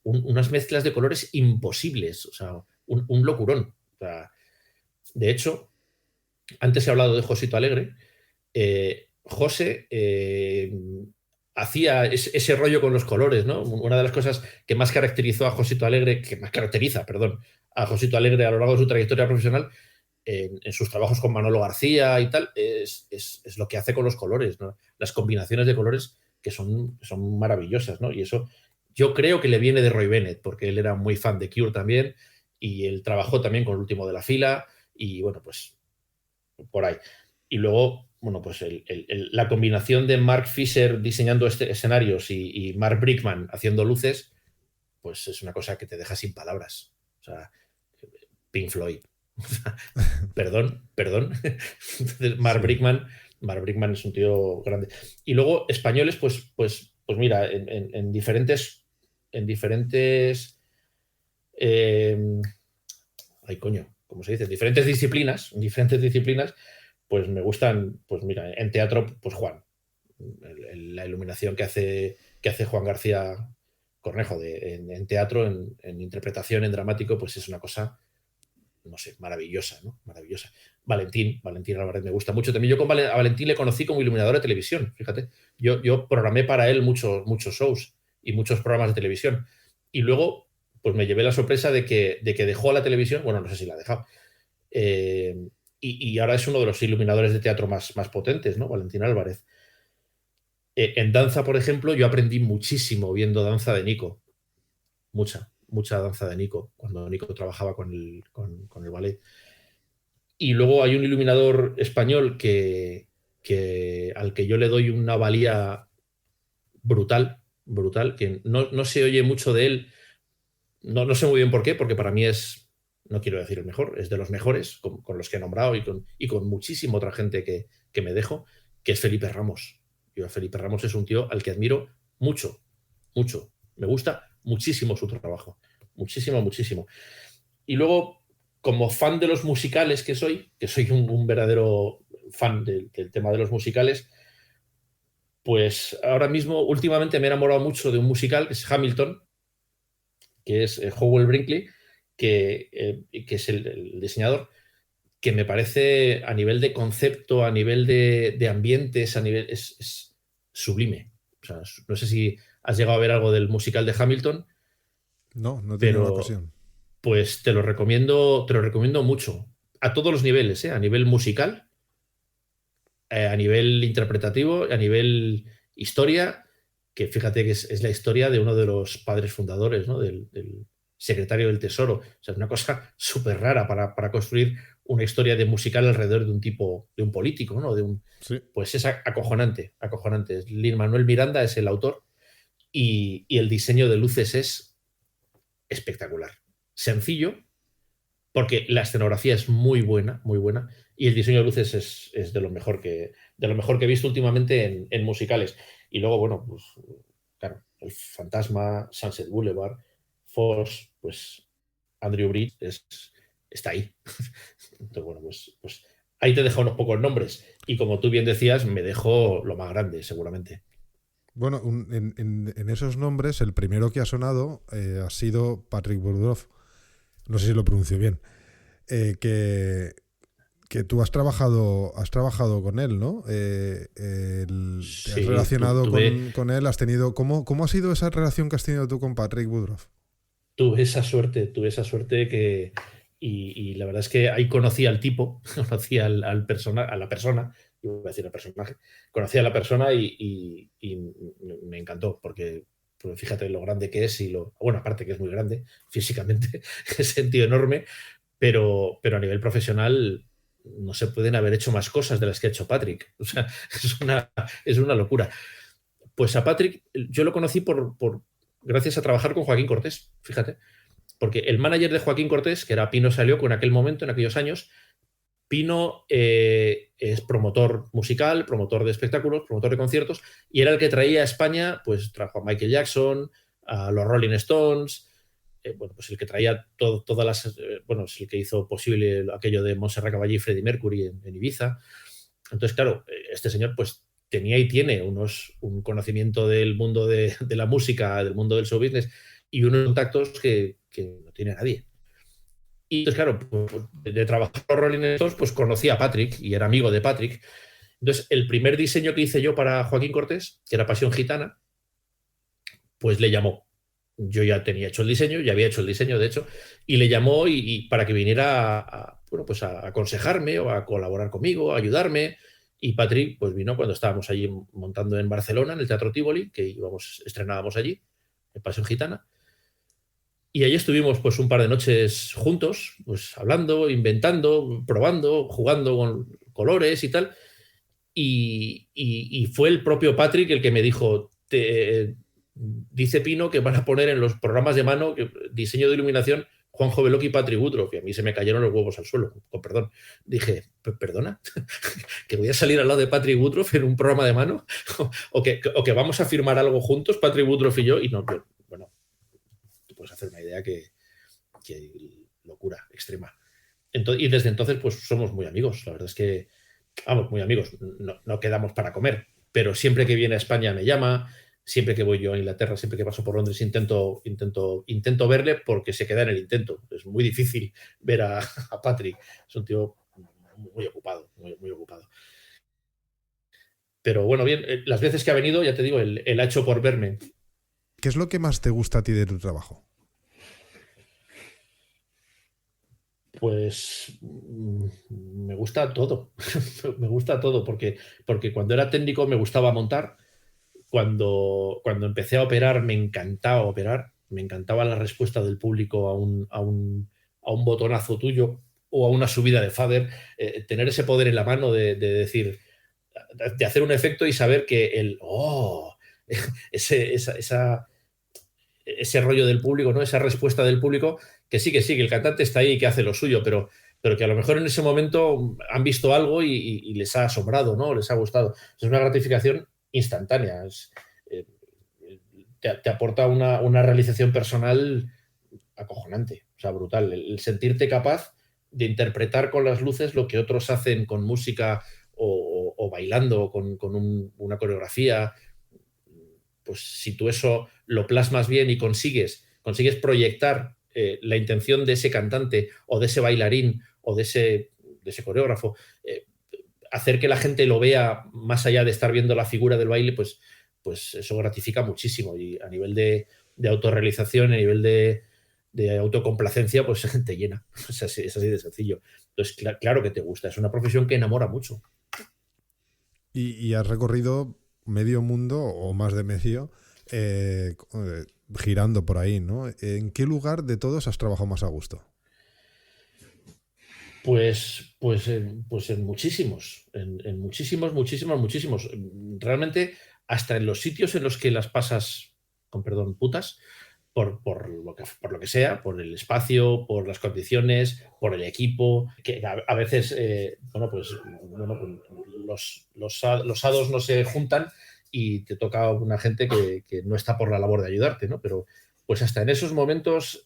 unas mezclas de colores imposibles, o sea, un locurón. O sea, de hecho, antes he hablado de Josito Alegre. José hacía ese rollo con los colores, ¿no? Una de las cosas que más caracterizó a Josito Alegre, a Josito Alegre a lo largo de su trayectoria profesional, en sus trabajos con Manolo García y tal, es lo que hace con los colores, ¿no? Las combinaciones de colores que son maravillosas, ¿no? Y eso yo creo que le viene de Roy Bennett, porque él era muy fan de Cure también, y él trabajó también con el último de la fila, y bueno, pues por ahí. Y luego, bueno, pues la combinación de Mark Fisher diseñando escenarios y Mark Brickman haciendo luces, pues es una cosa que te deja sin palabras. O sea, Pink Floyd. Perdón. Entonces, Mark Brickman es un tío grande. Y luego, españoles, pues mira, en diferentes ay, coño, ¿cómo se dice? En diferentes disciplinas, pues me gustan, pues mira, en teatro, pues Juan, la iluminación que hace Juan García Cornejo en teatro, en interpretación, en dramático, pues es una cosa, no sé, maravillosa, ¿no? Maravillosa. Valentín Álvarez me gusta mucho. También yo a Valentín le conocí como iluminador de televisión, fíjate. Yo programé para él muchos shows y muchos programas de televisión. Y luego, pues me llevé la sorpresa de que dejó la televisión, bueno, no sé si la ha dejado, y ahora es uno de los iluminadores de teatro más potentes, ¿no? Valentín Álvarez. En danza, por ejemplo, yo aprendí muchísimo viendo danza de Nico. Mucha danza de Nico, cuando Nico trabajaba con el ballet. Y luego hay un iluminador español al que yo le doy una valía brutal, que no se oye mucho de él. No sé muy bien por qué, porque para mí no quiero decir el mejor, es de los mejores, con los que he nombrado y con muchísima otra gente que me dejo, que es Felipe Ramos. Felipe Ramos es un tío al que admiro mucho. Me gusta muchísimo su trabajo. Muchísimo. Y luego, como fan de los musicales que soy un verdadero fan del tema de los musicales, pues ahora mismo, últimamente me he enamorado mucho de un musical que es Hamilton, que es Howell Brinkley, que es el diseñador, que me parece, a nivel de concepto, a nivel de ambientes, es sublime. O sea, no sé si has llegado a ver algo del musical de Hamilton. No he tenido la ocasión. Pues te lo recomiendo mucho. A todos los niveles, ¿eh? A nivel musical, a nivel interpretativo, a nivel historia, que fíjate que es la historia de uno de los padres fundadores, ¿no? Del secretario del Tesoro. O sea, es una cosa súper rara para construir una historia de musical alrededor de un político, ¿no? Sí. Pues es acojonante. Lin-Manuel Miranda es el autor y el diseño de luces es espectacular. Sencillo, porque la escenografía es muy buena, y el diseño de luces es de lo mejor que he visto últimamente en musicales. Y luego, bueno, pues claro, El Fantasma, Sunset Boulevard, Force, pues Andrew Bridge está ahí. Entonces, bueno, pues ahí te dejo unos pocos nombres. Y como tú bien decías, me dejo lo más grande, seguramente. Bueno, en esos nombres, el primero que ha sonado ha sido Patrick Boudreau. No sé si lo pronuncio bien. que tú has trabajado con él, ¿no? Te has relacionado con él, has tenido... ¿Cómo ha sido esa relación que has tenido tú con Patrick Woodroffe? Tuve esa suerte que... Y la verdad es que ahí conocí al tipo, conocí a la persona, iba a decir al personaje, conocí a la persona y me encantó, porque pues fíjate lo grande que es bueno, aparte que es muy grande físicamente, es un tío enorme, pero a nivel profesional no se pueden haber hecho más cosas de las que ha hecho Patrick. O sea, es una locura. Pues a Patrick yo lo conocí gracias a trabajar con Joaquín Cortés, fíjate. Porque el manager de Joaquín Cortés, que era Pino Salioco en aquel momento, en aquellos años, Pino es promotor musical, promotor de espectáculos, promotor de conciertos, y era el que traía a España, pues trajo a Michael Jackson, a los Rolling Stones, bueno, pues el que traía todas las... bueno, es el que hizo posible aquello de Montserrat Caballé y Freddie Mercury en Ibiza. Entonces, claro, este señor pues tenía y tiene un conocimiento del mundo de la música, del mundo del show business, y unos contactos que no tiene nadie. Y entonces, claro, pues, de trabajar con Rolling Stones, pues conocí a Patrick y era amigo de Patrick. Entonces, el primer diseño que hice yo para Joaquín Cortés, que era Pasión Gitana, pues le llamó. Yo ya tenía hecho el diseño, ya había hecho el diseño, de hecho, y le llamó y para que viniera bueno, pues a aconsejarme o a colaborar conmigo, a ayudarme. Y Patrick pues vino cuando estábamos allí montando en Barcelona, en el Teatro Tívoli, que estrenábamos allí, en Pasión Gitana. Y allí estuvimos pues un par de noches juntos, pues hablando, inventando, probando, jugando con colores y tal. Y fue el propio Patrick el que me dijo, dice Pino que van a poner en los programas de mano diseño de iluminación Juanjo Veloki y Patrick Woodroffe, y a mí se me cayeron los huevos al suelo, con perdón. Dije, ¿perdona? ¿Que voy a salir al lado de Patrick Woodroffe en un programa de mano? ¿O que vamos a firmar algo juntos, Patrick Woodroffe y yo? Y no, bueno, te puedes hacer una idea que locura extrema. Y desde entonces, pues somos muy amigos. La verdad es que, vamos, muy amigos. No quedamos para comer, pero siempre que viene a España me llama. Siempre que voy yo a Inglaterra, siempre que paso por Londres, intento verle porque se queda en el intento. Es muy difícil ver a Patrick. Es un tío muy ocupado, muy ocupado. Pero bueno, bien, las veces que ha venido, ya te digo, él ha hecho por verme. ¿Qué es lo que más te gusta a ti de tu trabajo? Pues me gusta todo. Me gusta todo porque cuando era técnico me gustaba montar. Cuando empecé a operar me encantaba operar. Me encantaba la respuesta del público a un botonazo tuyo o a una subida de fader. Tener ese poder en la mano de decir, de hacer un efecto y saber que ese rollo del público, ¿no? Esa respuesta del público, que sí, que el cantante está ahí y que hace lo suyo, pero que a lo mejor en ese momento han visto algo y les ha asombrado, ¿no? Les ha gustado. Es una gratificación instantánea. Te aporta una realización personal acojonante, o sea, brutal. El sentirte capaz de interpretar con las luces lo que otros hacen con música o bailando con una coreografía. Pues si tú eso lo plasmas bien y consigues proyectar la intención de ese cantante o de ese bailarín o de ese coreógrafo, hacer que la gente lo vea más allá de estar viendo la figura del baile, pues eso gratifica muchísimo. Y a nivel de autorrealización, a nivel de autocomplacencia, pues te llena. Es así de sencillo. Entonces, claro que te gusta. Es una profesión que enamora mucho. Y has recorrido medio mundo o más de medio girando por ahí, ¿no? ¿En qué lugar de todos has trabajado más a gusto? Pues en muchísimos, en muchísimos. Realmente, hasta en los sitios en los que las pasas, con perdón, putas, por lo que sea, por el espacio, por las condiciones, por el equipo, que a veces, los hados no se juntan y te toca una gente que no está por la labor de ayudarte, ¿no? Pero pues hasta en esos momentos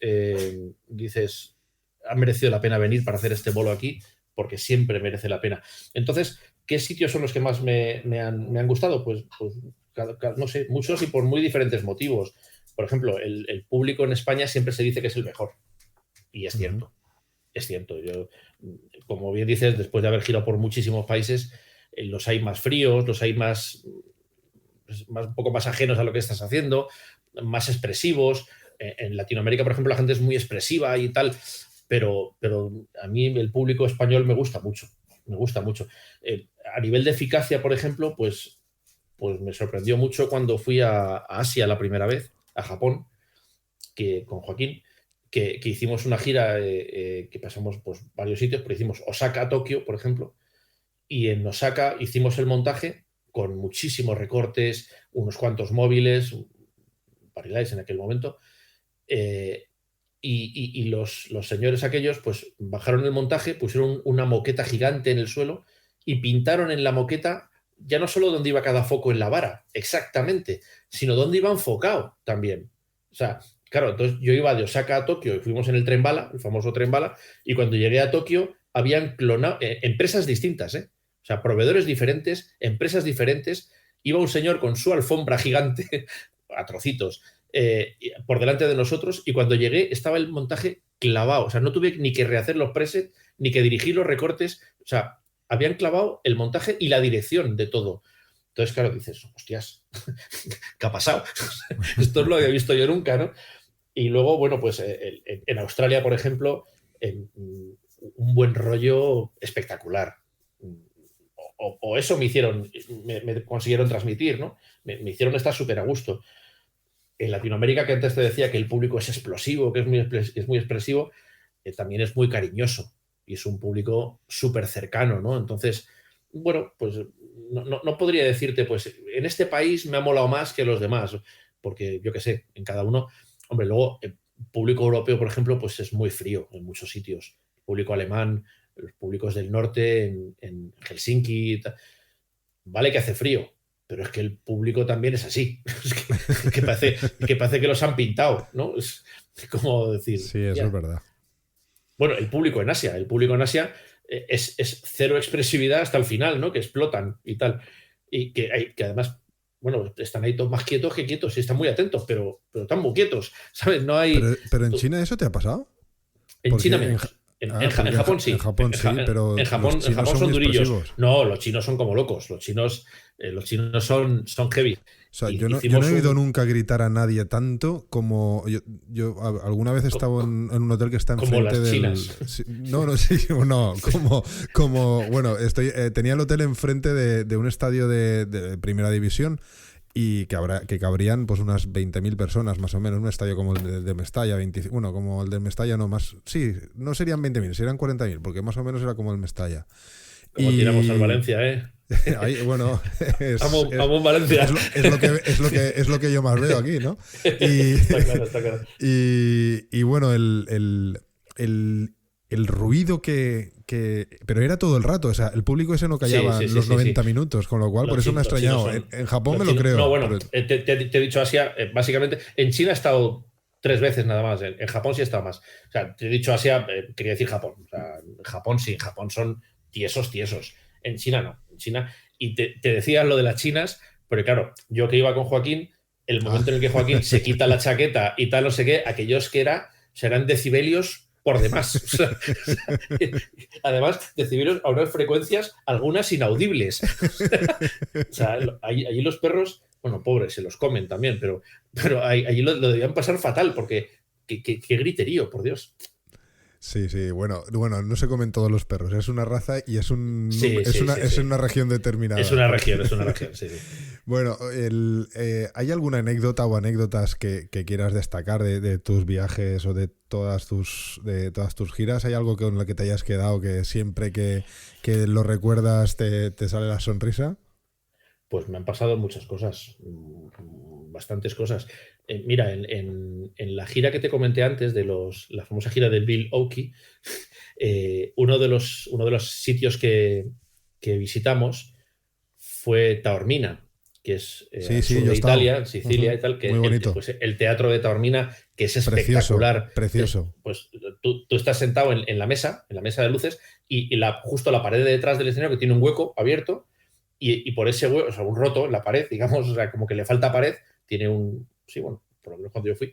dices, ha merecido la pena venir para hacer este bolo aquí, porque siempre merece la pena. Entonces, ¿qué sitios son los que más me han gustado? Pues no sé, muchos y por muy diferentes motivos. Por ejemplo, el público en España siempre se dice que es el mejor. Y es cierto. es cierto. Yo, como bien dices, después de haber girado por muchísimos países, los hay más fríos, los hay un poco más ajenos a lo que estás haciendo, más expresivos. En Latinoamérica, por ejemplo, la gente es muy expresiva y tal, pero a mí el público español me gusta mucho. Me gusta mucho. A nivel de eficacia, por ejemplo, pues me sorprendió mucho cuando fui a Asia la primera vez, a Japón, con Joaquín, que hicimos una gira que pasamos pues, varios sitios, pero hicimos Osaka, Tokio, por ejemplo, y en Osaka hicimos el montaje con muchísimos recortes, unos cuantos móviles, variedades en aquel momento, y los señores aquellos pues bajaron el montaje, pusieron una moqueta gigante en el suelo y pintaron en la moqueta ya no solo dónde iba cada foco en la vara, exactamente, sino dónde iba enfocado también. O sea, claro, entonces yo iba de Osaka a Tokio y fuimos en el tren bala, el famoso tren bala, y cuando llegué a Tokio habían clonado empresas distintas, o sea, proveedores diferentes, empresas diferentes. Iba un señor con su alfombra gigante a trocitos por delante de nosotros, y cuando llegué estaba el montaje clavado. O sea, no tuve ni que rehacer los presets, ni que dirigir los recortes. O sea, habían clavado el montaje y la dirección de todo. Entonces, claro, dices, hostias, ¿qué ha pasado? Esto no lo había visto yo nunca, ¿no? Y luego, bueno, pues en Australia, por ejemplo, un buen rollo espectacular. O eso me consiguieron transmitir, ¿no? Me hicieron estar súper a gusto. En Latinoamérica, que antes te decía que el público es explosivo, que es muy expresivo, también es muy cariñoso y es un público súper cercano, ¿no? Entonces, bueno, pues no podría decirte, pues en este país me ha molado más que los demás, porque yo qué sé, en cada uno, hombre, luego el público europeo, por ejemplo, pues es muy frío en muchos sitios. El público alemán, los públicos del norte, en Helsinki, vale que hace frío, pero es que el público también es así. Es que parece que los han pintado, ¿no? Es como decir... Sí, eso es verdad. Bueno, el público en Asia es cero expresividad hasta el final, ¿no? Que explotan y tal. Y que además, bueno, están ahí todos más quietos que quietos y están muy atentos, pero están muy quietos, ¿sabes? No hay... Pero en China eso te ha pasado. En China menos. En Japón sí. En Japón sí, pero en Japón son durillos. Expresivos. No, los chinos son como locos. Los chinos son heavy. O sea, yo no he oído nunca gritar a nadie tanto como... Yo alguna vez he estado en un hotel que está enfrente del... Chinas. No, como bueno, tenía el hotel enfrente de un estadio de primera división y que cabrían pues unas 20.000 personas más o menos, un estadio como el de Mestalla, como el de Mestalla no más, sí, no serían 20.000, serían 40.000, porque más o menos era como el Mestalla. Como tiramos al Valencia, Ahí, bueno, vamos Valencia. Es lo que yo más veo aquí, ¿no? Está claro. Y bueno, el ruido pero era todo el rato, o sea, el público ese no callaba los 90 minutos, con lo cual por eso me ha extrañado. En Japón me lo creo. No, bueno, te he dicho Asia, básicamente, en China he estado 3 veces nada más, en Japón sí he estado más. O sea, te he dicho Asia, quería decir Japón. O sea, en Japón sí, en Japón son tiesos. En China no, en China. Y te decía lo de las chinas, pero claro, yo que iba con Joaquín, el momento en el que Joaquín se quita la chaqueta y tal, no sé qué, aquellos que serán decibelios por demás. O sea, además, decibelios a unas frecuencias, algunas inaudibles. O sea, allí los perros, bueno, pobres, se los comen también, pero allí lo debían pasar fatal, porque qué griterío, por Dios. Sí, bueno, no se comen todos los perros, es una raza y es una región determinada. Es una región, sí. Bueno, ¿hay alguna anécdota o anécdotas que quieras destacar de tus viajes o de todas tus giras? ¿Hay algo con lo que te hayas quedado que siempre que lo recuerdas te sale la sonrisa? Pues me han pasado muchas cosas, bastantes cosas. Mira, en la gira que te comenté antes, la famosa gira del Bill Oakey, uno de los sitios que visitamos fue Taormina, que es al sur de Italia, en Sicilia y tal, que muy bonito. Pues el teatro de Taormina, que es espectacular. Precioso. Pues tú estás sentado en la mesa de luces, y justo la pared de detrás del escenario, que tiene un hueco abierto, y por ese hueco, o sea, un roto en la pared, digamos, o sea, como que le falta pared, tiene por lo menos cuando yo fui,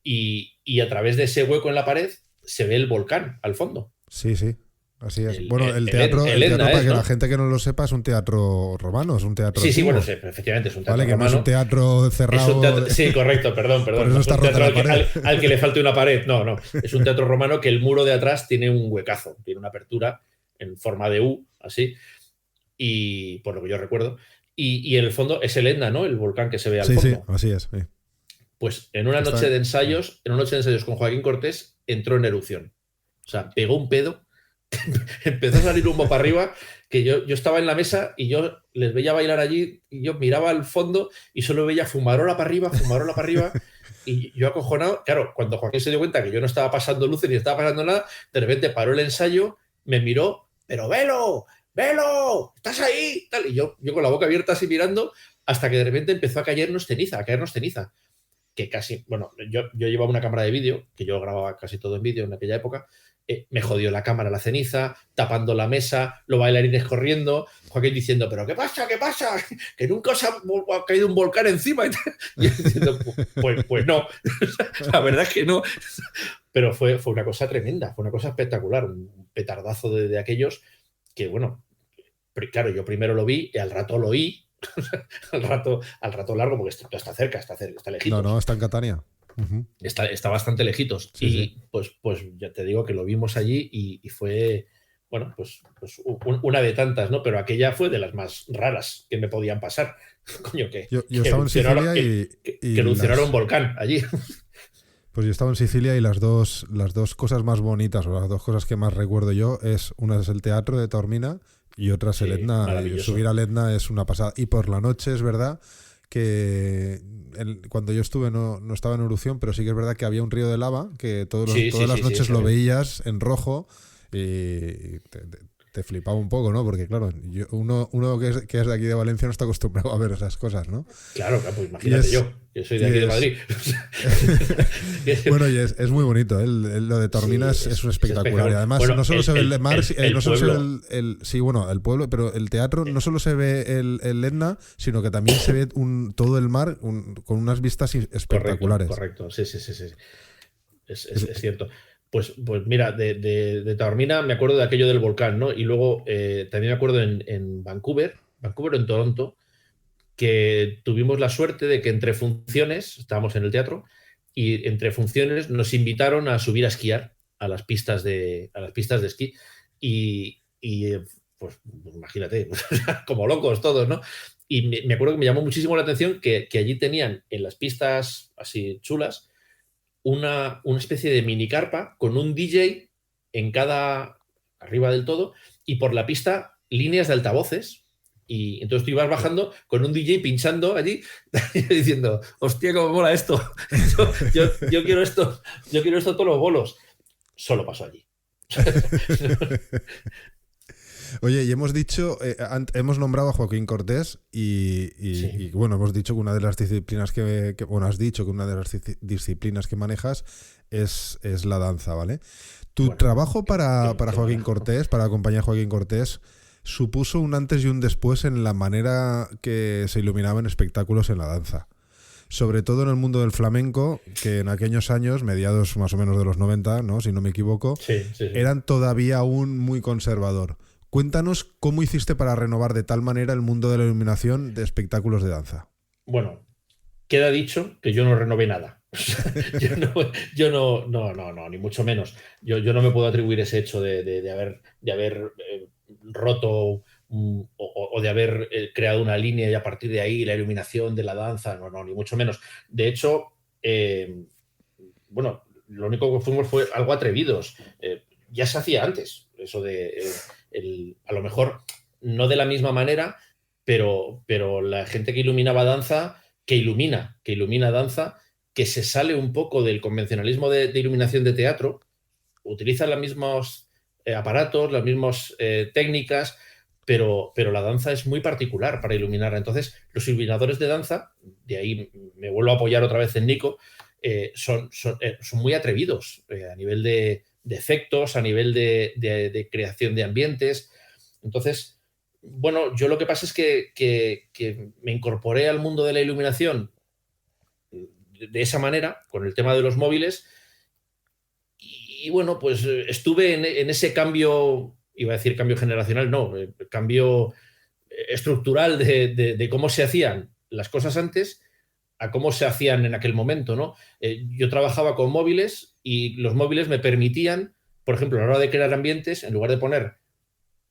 y a través de ese hueco en la pared se ve el volcán al fondo. Sí, sí. Así es. El teatro, para que la gente que no lo sepa, es un teatro romano, es un teatro Sí, antiguo. sí, efectivamente, es un teatro vale, romano. Que no es un teatro cerrado. Sí, correcto, perdón. Por eso no está es un rota teatro la pared. al que le falte una pared. No. Es un teatro romano que el muro de atrás tiene un huecazo, tiene una apertura en forma de U, así, y por lo que yo recuerdo. Y en el fondo es el Etna, ¿no? El volcán que se ve al fondo. Sí, así es. Sí. Pues en una noche de ensayos con Joaquín Cortés, entró en erupción. O sea, pegó un pedo, empezó a salir humo para arriba, que yo estaba en la mesa y yo les veía bailar allí y yo miraba al fondo y solo veía fumarola para arriba, y yo acojonado. Claro, cuando Joaquín se dio cuenta que yo no estaba pasando luces ni estaba pasando nada, de repente paró el ensayo, me miró, pero Velo, estás ahí, tal, y yo con la boca abierta así mirando, hasta que de repente empezó a caernos ceniza, que casi, bueno, yo llevaba una cámara de vídeo, que yo grababa casi todo en vídeo en aquella época, me jodió la cámara la ceniza, tapando la mesa, los bailarines corriendo, Joaquín diciendo, pero ¿qué pasa? Que nunca os ha caído un volcán encima. Y yo diciendo, pues no, la verdad es que no. Pero fue una cosa tremenda, fue una cosa espectacular, un petardazo de aquellos que, bueno, claro, yo primero lo vi y al rato lo oí, al rato largo, porque esto está cerca, está lejitos. No, está en Catania. Uh-huh. Está bastante lejitos. Sí, y sí. Pues ya te digo que lo vimos allí y fue, bueno, pues una de tantas, ¿no? Pero aquella fue de las más raras que me podían pasar. Coño, yo estaba en Sicilia que erupcionaron un volcán allí. Pues yo estaba en Sicilia y las dos cosas más bonitas, o las dos cosas que más recuerdo yo, una es el teatro de Taormina y otra es el Etna. Subir al Etna es una pasada. Y por la noche es verdad que cuando yo estuve no estaba en erupción, pero sí que es verdad que había un río de lava que todas las noches lo veías en rojo y te flipaba un poco, ¿no? Porque claro, uno que es de aquí de Valencia no está acostumbrado a ver esas cosas, ¿no? Claro, pues imagínate yo soy de aquí de Madrid. Bueno, y es muy bonito, ¿eh? Lo de Taormina es un espectacular. Y además, no solo se ve el mar, no solo se ve el pueblo, pero el teatro no solo se ve el Etna, sino que también se ve todo el mar con unas vistas espectaculares. Correcto. Sí. Es cierto. Pues mira, de Taormina me acuerdo de aquello del volcán, ¿no? Y luego también me acuerdo en Vancouver o en Toronto, que tuvimos la suerte de que entre funciones, estábamos en el teatro, y entre funciones nos invitaron a subir a esquiar a las pistas de esquí. Y pues imagínate, como locos todos, ¿no? Y me acuerdo que me llamó muchísimo la atención que allí tenían en las pistas así chulas una especie de mini carpa con un DJ en arriba del todo, y por la pista líneas de altavoces. Y entonces tú ibas bajando con un DJ pinchando allí diciendo, hostia, cómo mola esto. Yo quiero esto todos los bolos. Solo pasó allí. Oye, y hemos dicho, hemos nombrado a Joaquín Cortés y bueno, hemos dicho que una de las disciplinas has dicho que una de las disciplinas que manejas es la danza, ¿vale? Tu trabajo para Joaquín Cortés, para acompañar a Joaquín Cortés, supuso un antes y un después en la manera que se iluminaban espectáculos en la danza. Sobre todo en el mundo del flamenco, que en aquellos años, mediados más o menos de los 90, ¿no? Si no me equivoco, eran todavía aún muy conservador. Cuéntanos cómo hiciste para renovar de tal manera el mundo de la iluminación de espectáculos de danza. Bueno, queda dicho que yo no renové nada. yo no, ni mucho menos. Yo no me puedo atribuir ese hecho de haber roto o de haber creado una línea y a partir de ahí la iluminación de la danza, no, ni mucho menos. De hecho, bueno, lo único que fuimos fue algo atrevidos. Ya se hacía antes, eso de a lo mejor no de la misma manera, pero la gente que iluminaba danza, que ilumina danza, que se sale un poco del convencionalismo de iluminación de teatro, utiliza los mismos aparatos, las mismas técnicas, pero la danza es muy particular para iluminarla. Entonces, los iluminadores de danza, de ahí me vuelvo a apoyar otra vez en Nico, son muy atrevidos a nivel de efectos, a nivel de creación de ambientes. Entonces, bueno, yo lo que pasa es que me incorporé al mundo de la iluminación de esa manera, con el tema de los móviles, y bueno, pues estuve en ese cambio, iba a decir cambio generacional, no, cambio estructural de cómo se hacían las cosas antes a cómo se hacían en aquel momento, ¿no? Yo trabajaba con móviles y los móviles me permitían, por ejemplo, a la hora de crear ambientes, en lugar de poner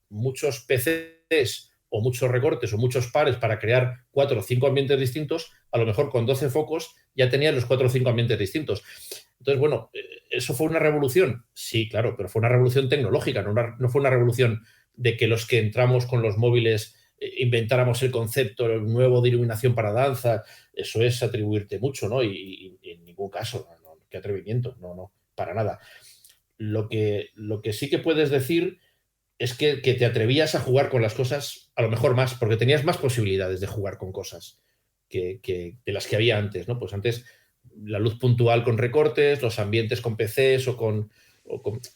muchos PCs o muchos recortes o muchos pares para crear 4 o 5 ambientes distintos, a lo mejor con 12 focos ya tenía los 4 o 5 ambientes distintos. Entonces, bueno, ¿eso fue una revolución? Sí, claro, pero fue una revolución tecnológica, no fue una revolución de que los que entramos con los móviles inventáramos el concepto nuevo de iluminación para danza. Eso es atribuirte mucho, ¿no? Y en ningún caso, no, qué atrevimiento, no, para nada. Lo que sí que puedes decir es que te atrevías a jugar con las cosas, a lo mejor más, porque tenías más posibilidades de jugar con cosas de las que había antes, ¿no? Pues antes la luz puntual con recortes, los ambientes con PCs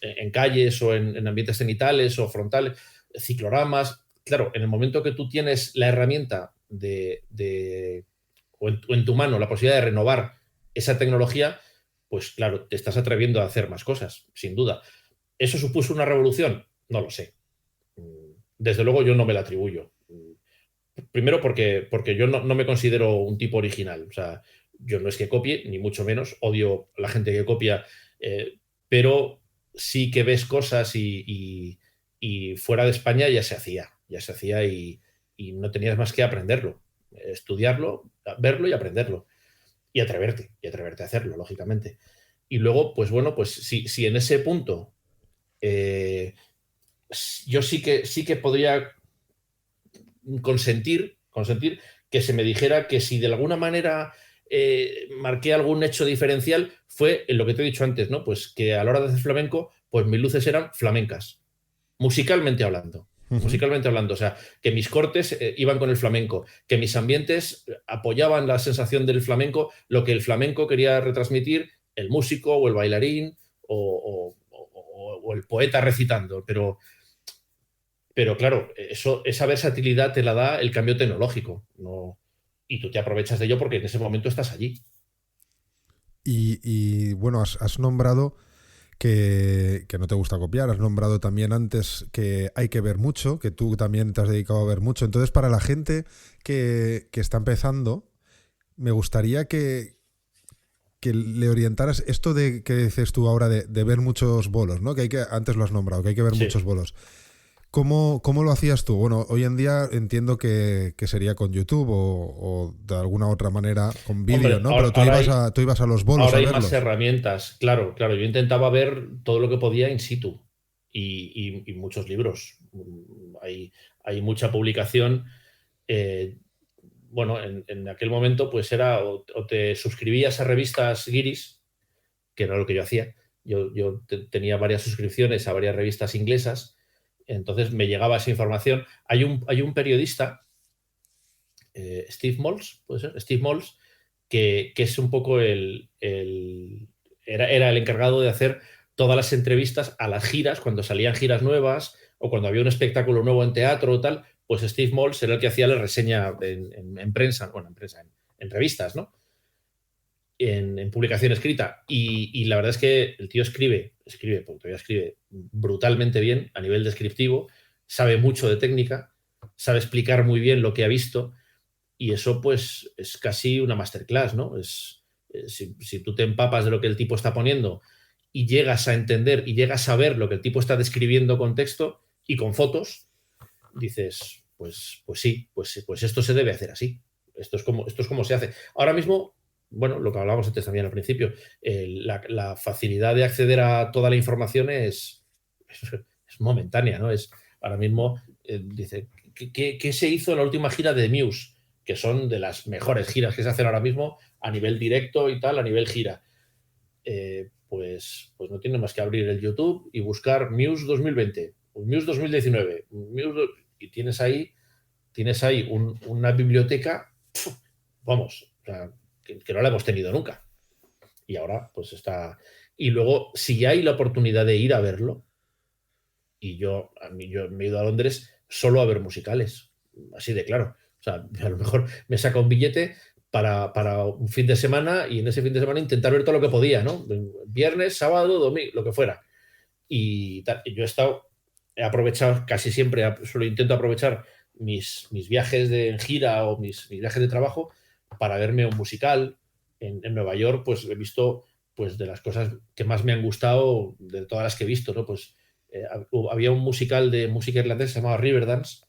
en calles o en ambientes cenitales o frontales, cicloramas. Claro, en el momento que tú tienes la herramienta o en tu mano la posibilidad de renovar esa tecnología, pues claro, te estás atreviendo a hacer más cosas, sin duda. ¿Eso supuso una revolución? No lo sé. Desde luego yo no me la atribuyo. Primero porque yo no me considero un tipo original. O sea, yo no es que copie, ni mucho menos. Odio a la gente que copia, pero sí que ves cosas y fuera de España ya se hacía y no tenías más que aprenderlo, estudiarlo, verlo y aprenderlo. Y atreverte a hacerlo, lógicamente. Y luego, pues bueno, pues si en ese punto yo sí que podría consentir que se me dijera que si de alguna manera marqué algún hecho diferencial fue en lo que te he dicho antes, ¿no? Pues que a la hora de hacer flamenco, pues mis luces eran flamencas, musicalmente hablando. Musicalmente hablando, o sea, que mis cortes iban con el flamenco, que mis ambientes apoyaban la sensación del flamenco, lo que el flamenco quería retransmitir, el músico o el bailarín o el poeta recitando, pero claro, esa versatilidad te la da el cambio tecnológico, ¿no? Y tú te aprovechas de ello porque en ese momento estás allí. Y bueno, has nombrado que no te gusta copiar, has nombrado también antes que hay que ver mucho, que tú también te has dedicado a ver mucho. Entonces, para la gente que está empezando, me gustaría que le orientaras esto de que dices tú ahora de ver muchos bolos, ¿no? Antes lo has nombrado, que hay que ver muchos bolos. ¿Cómo lo hacías tú? Bueno, hoy en día entiendo que sería con YouTube o de alguna otra manera con vídeo, ¿no? Pero tú ibas a los bolos ahora a hay verlos. Más herramientas, claro. Yo intentaba ver todo lo que podía in situ y muchos libros. Hay mucha publicación. Bueno, en aquel momento pues era o te suscribías a revistas guiris, que era lo que yo hacía. Yo tenía varias suscripciones a varias revistas inglesas. Entonces me llegaba esa información. Hay un periodista, Steve Malls, puede ser, Steve Malls, que es un poco era el encargado de hacer todas las entrevistas a las giras, cuando salían giras nuevas o cuando había un espectáculo nuevo en teatro o tal, pues Steve Malls era el que hacía la reseña en prensa, bueno, en revistas, ¿no? En publicación escrita. Y la verdad es que el tío escribe, porque todavía escribe brutalmente bien a nivel descriptivo, sabe mucho de técnica, sabe explicar muy bien lo que ha visto y eso pues es casi una masterclass, ¿no? Si tú te empapas de lo que el tipo está poniendo y llegas a entender y llegas a ver lo que el tipo está describiendo con texto y con fotos, dices, pues sí, pues esto se debe hacer así. Esto es como se hace. Ahora mismo, bueno, lo que hablábamos antes también al principio, la facilidad de acceder a toda la información es momentánea, ¿no? Ahora mismo, dice, ¿qué se hizo en la última gira de Muse? Que son de las mejores giras que se hacen ahora mismo a nivel directo y tal, a nivel gira. Pues no tiene más que abrir el YouTube y buscar Muse 2020, Muse 2019, y tienes ahí una biblioteca, vamos, o sea, que no la hemos tenido nunca. Y ahora pues está. Y luego, si hay la oportunidad de ir a verlo, y yo me he ido a Londres solo a ver musicales, así de claro. O sea, a lo mejor me saca un billete para un fin de semana y en ese fin de semana intentar ver todo lo que podía, ¿no? Viernes, sábado, domingo, lo que fuera. Y yo he aprovechado casi siempre, solo intento aprovechar mis viajes en gira o mis viajes de trabajo para verme un musical. En Nueva York, pues he visto pues de las cosas que más me han gustado de todas las que he visto, ¿no? Pues había un musical de música irlandesa que se llamaba Riverdance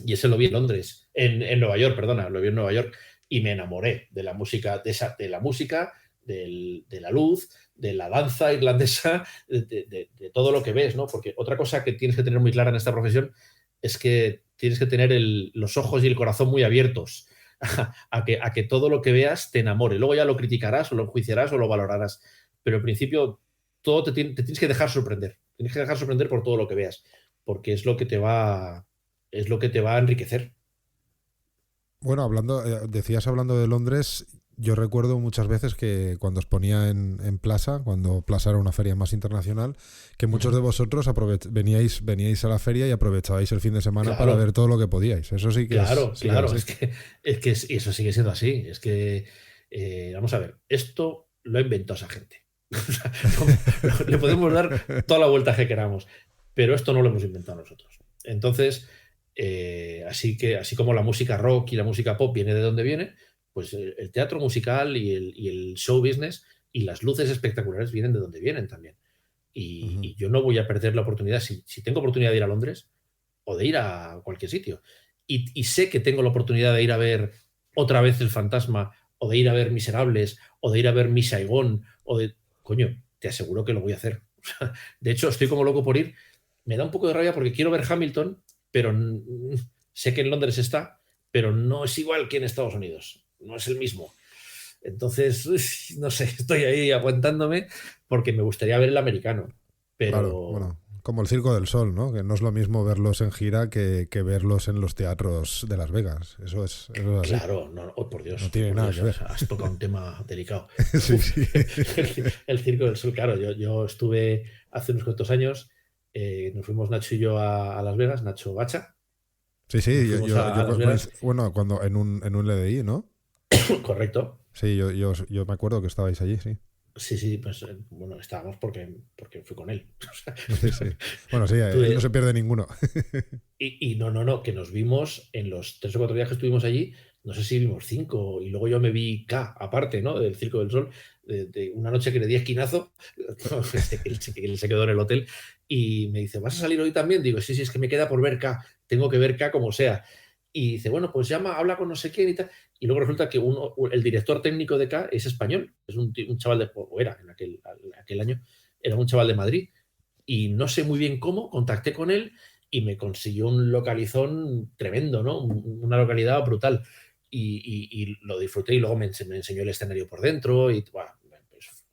y ese lo vi en Londres, en Nueva York, perdona, lo vi en Nueva York y me enamoré de la música, de la música, de la luz, de la danza irlandesa, de todo lo que ves, ¿no? Porque otra cosa que tienes que tener muy clara en esta profesión es que tienes que tener los ojos y el corazón muy abiertos a que todo lo que veas te enamore. Luego ya lo criticarás o lo enjuiciarás o lo valorarás. Pero al principio todo te tienes que dejar sorprender. Tienes que dejar sorprender por todo lo que veas, porque es lo que te va a enriquecer. Bueno, decías hablando de Londres, yo recuerdo muchas veces que cuando os ponía en Plaza, cuando Plaza era una feria más internacional, que muchos de vosotros veníais a la feria y aprovechabais el fin de semana para ver todo lo que podíais. Eso sí que claro. Es que eso sigue siendo así. Es que, vamos a ver, esto lo ha inventado esa gente. Le podemos dar toda la vuelta que queramos, pero esto no lo hemos inventado nosotros. Entonces, así como la música rock y la música pop viene de donde viene, pues el teatro musical y el show business y las luces espectaculares vienen de donde vienen también. Y yo no voy a perder la oportunidad, si tengo oportunidad de ir a Londres o de ir a cualquier sitio, y sé que tengo la oportunidad de ir a ver otra vez El Fantasma, o de ir a ver Miserables, o de ir a ver Mi Saigón, coño, te aseguro que lo voy a hacer. De hecho, estoy como loco por ir. Me da un poco de rabia porque quiero ver Hamilton, pero sé que en Londres está, pero no es igual que en Estados Unidos. No es el mismo. Entonces, no sé, estoy ahí aguantándome porque me gustaría ver el americano. Pero... Claro, bueno, como el Circo del Sol, ¿no? Que no es lo mismo verlos en gira que verlos en los teatros de Las Vegas. Eso es así. Claro, no, oh, por Dios. No tiene nada que ver. Has tocado un tema delicado. Sí, sí. El Circo del Sol, claro. Yo estuve hace unos cuantos años, nos fuimos Nacho y yo a Las Vegas, Nacho Bacha. Sí, bueno, cuando en un LDI, ¿no? Correcto. Sí, yo me acuerdo que estabais allí, sí. Sí, pues bueno, estábamos porque fui con él. Sí. Bueno, sí, él no se pierde ninguno. Y no, que nos vimos en los 3 o 4 días que estuvimos allí, no sé si vimos 5, y luego yo me vi K, aparte, ¿no? Del Circo del Sol, de una noche que le di esquinazo, él se quedó en el hotel, y me dice, ¿vas a salir hoy también? Digo, sí, es que me queda por ver K, tengo que ver K como sea. Y dice, bueno, pues habla con no sé quién y tal. Y luego resulta que el director técnico de K es español, es un chaval o era en aquel año, era un chaval de Madrid. Y no sé muy bien cómo, contacté con él y me consiguió un localizón tremendo, ¿no? Una localidad brutal. Y lo disfruté y luego me enseñó el escenario por dentro y, bueno,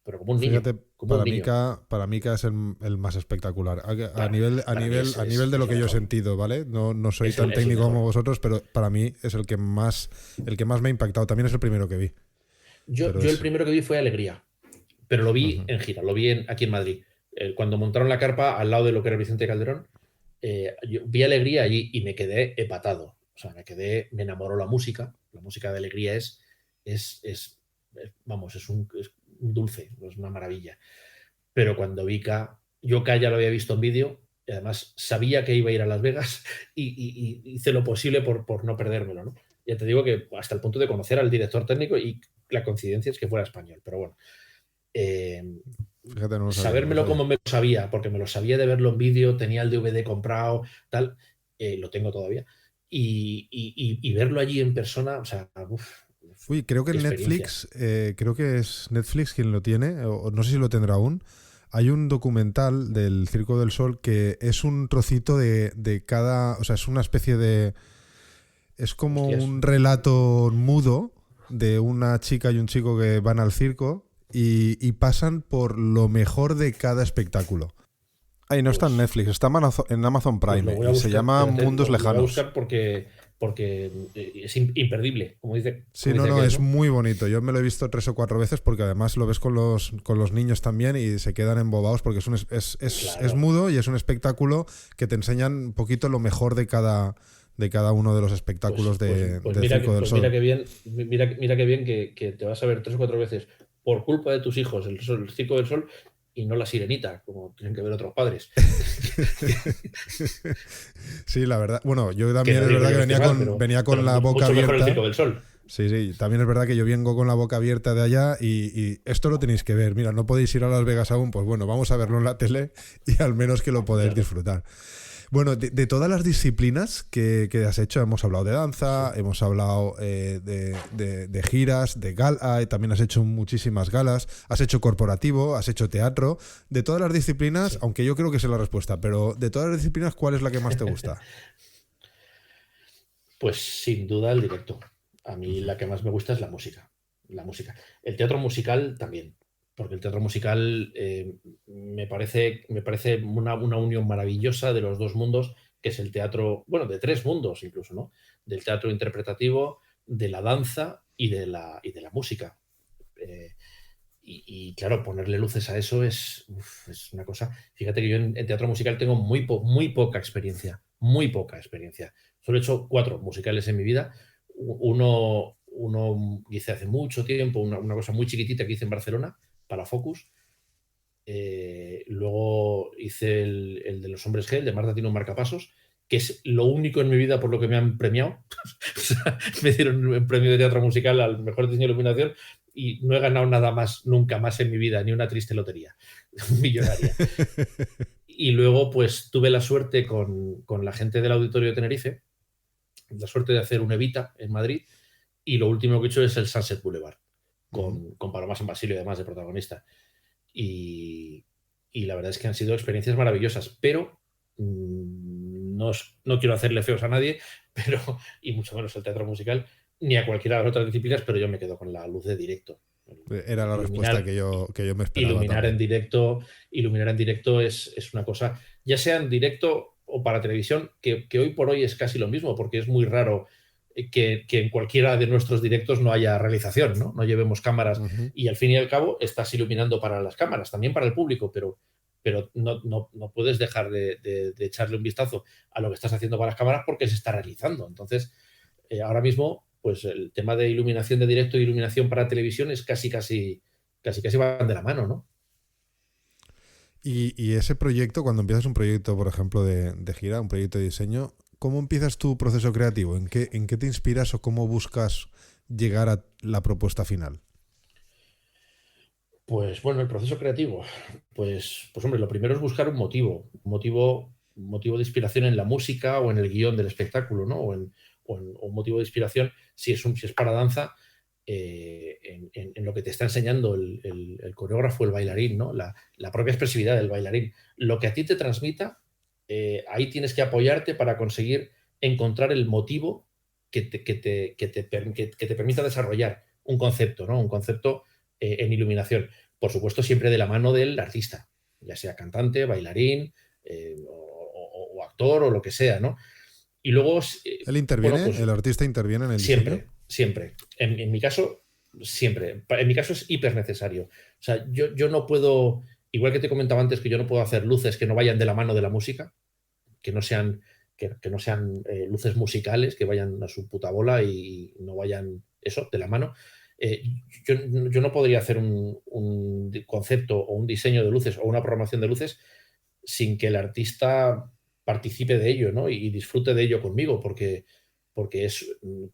pero como un niño. Fíjate, como un niño. para mí K es el más espectacular. A nivel de lo que yo he sentido, ¿vale? No soy tan técnico como vosotros, pero para mí es el que más me ha impactado. También es el primero que vi. Yo el primero que vi fue Alegría, pero lo vi en gira, lo vi aquí en Madrid. Cuando montaron la carpa al lado de lo que era Vicente Calderón, yo vi Alegría allí y me quedé hepatado. O sea, me enamoró la música. La música de Alegría es un dulce, es una maravilla. Pero cuando vi K, yo K ya lo había visto en vídeo, y además sabía que iba a ir a Las Vegas y hice lo posible por no perdérmelo, ¿no? Ya te digo que hasta el punto de conocer al director técnico y la coincidencia es que fuera español, pero bueno. Fíjate, no sabérmelo como me lo sabía, porque me lo sabía de verlo en vídeo, tenía el DVD comprado, tal, lo tengo todavía, y verlo allí en persona, o sea, Uy, creo que en Netflix, creo que es Netflix quien lo tiene, o no sé si lo tendrá aún. Hay un documental del Circo del Sol que es un trocito de cada, o sea, es una especie de, es como un relato mudo de una chica y un chico que van al circo y pasan por lo mejor de cada espectáculo. Ahí no está en Netflix, está en Amazon Prime y se llama Mundos Lejanos. Lo voy a buscar porque es imperdible, como dice. Sí, es muy bonito. Yo me lo he visto 3 o 4 veces porque además lo ves con los niños también y se quedan embobados porque es mudo y es un espectáculo que te enseñan un poquito lo mejor de cada de cada uno de los espectáculos del Circo del Sol. Mira qué bien que te vas a ver 3 o 4 veces por culpa de tus hijos el Circo del Sol y no La Sirenita, como tienen que ver otros padres. Sí, la verdad. Bueno, yo también es verdad que venía con la boca abierta. Mejor el Circo del Sol. Sí, también es verdad que yo vengo con la boca abierta de allá y esto lo tenéis que ver. Mira, no podéis ir a Las Vegas aún, pues bueno, vamos a verlo en la tele y al menos que lo podáis disfrutar. Bueno, de todas las disciplinas que has hecho, hemos hablado de danza, hemos hablado de giras, de gala, también has hecho muchísimas galas, has hecho corporativo, has hecho teatro. De todas las disciplinas, aunque yo creo que sé la respuesta, pero de todas las disciplinas, ¿cuál es la que más te gusta? Pues sin duda el directo. A mí la que más me gusta es la música. El teatro musical también, porque el teatro musical me parece una unión maravillosa de los dos mundos, que es el teatro, bueno, de 3 mundos incluso, ¿no? Del teatro interpretativo, de la danza y de la música. Y claro, ponerle luces a eso es una cosa. Fíjate que yo en teatro musical tengo muy poca experiencia, Solo he hecho 4 musicales en mi vida. Uno hice hace mucho tiempo, una cosa muy chiquitita que hice en Barcelona para Focus. Luego hice el de Los Hombres G, el de Marta tiene un marcapasos, que es lo único en mi vida por lo que me han premiado. O sea, me dieron un premio de teatro musical al mejor diseño de iluminación y no he ganado nada más, nunca más en mi vida, ni una triste lotería millonaria. Y luego pues tuve la suerte con la gente del Auditorio de Tenerife, la suerte de hacer un Evita en Madrid, y lo último que he hecho es el Sunset Boulevard, con Paloma San Basilio además de protagonista. Y la verdad es que han sido experiencias maravillosas, pero no quiero hacerle feos a nadie, y mucho menos al teatro musical, ni a cualquiera de las otras disciplinas, pero yo me quedo con la luz de directo. Era la respuesta que yo me esperaba. Iluminar en directo es una cosa, ya sea en directo o para televisión, que hoy por hoy es casi lo mismo, porque es muy raro que en cualquiera de nuestros directos no haya realización, no llevemos cámaras, y al fin y al cabo estás iluminando para las cámaras, también para el público, pero no puedes dejar de echarle un vistazo a lo que estás haciendo para las cámaras porque se está realizando. Entonces, ahora mismo, pues el tema de iluminación de directo e iluminación para televisión es casi van de la mano, ¿no? Y ese proyecto, cuando empiezas un proyecto, por ejemplo, de gira, un proyecto de diseño, ¿cómo empiezas tu proceso creativo? ¿En qué te inspiras o cómo buscas llegar a la propuesta final? Pues bueno, el proceso creativo, pues hombre, lo primero es buscar un motivo de inspiración en la música o en el guión del espectáculo, ¿no? O un motivo de inspiración, si es para danza, en lo que te está enseñando el coreógrafo, el bailarín, ¿no? La propia expresividad del bailarín. Lo que a ti te transmita, ahí tienes que apoyarte para conseguir encontrar el motivo que te permita desarrollar un concepto, ¿no? Un concepto en iluminación. Por supuesto, siempre de la mano del artista, ya sea cantante, bailarín, o actor o lo que sea, ¿no? Y luego... ¿Él interviene? Bueno, pues, ¿el artista interviene en el diseño? Siempre. En mi caso, siempre. En mi caso es hiper necesario. O sea, yo no puedo... Igual que te comentaba antes que yo no puedo hacer luces que no vayan de la mano de la música, que no sean luces musicales, que vayan a su puta bola y no vayan eso, de la mano. Yo no podría hacer un concepto o un diseño de luces o una programación de luces sin que el artista participe de ello, ¿no? Y disfrute de ello conmigo, porque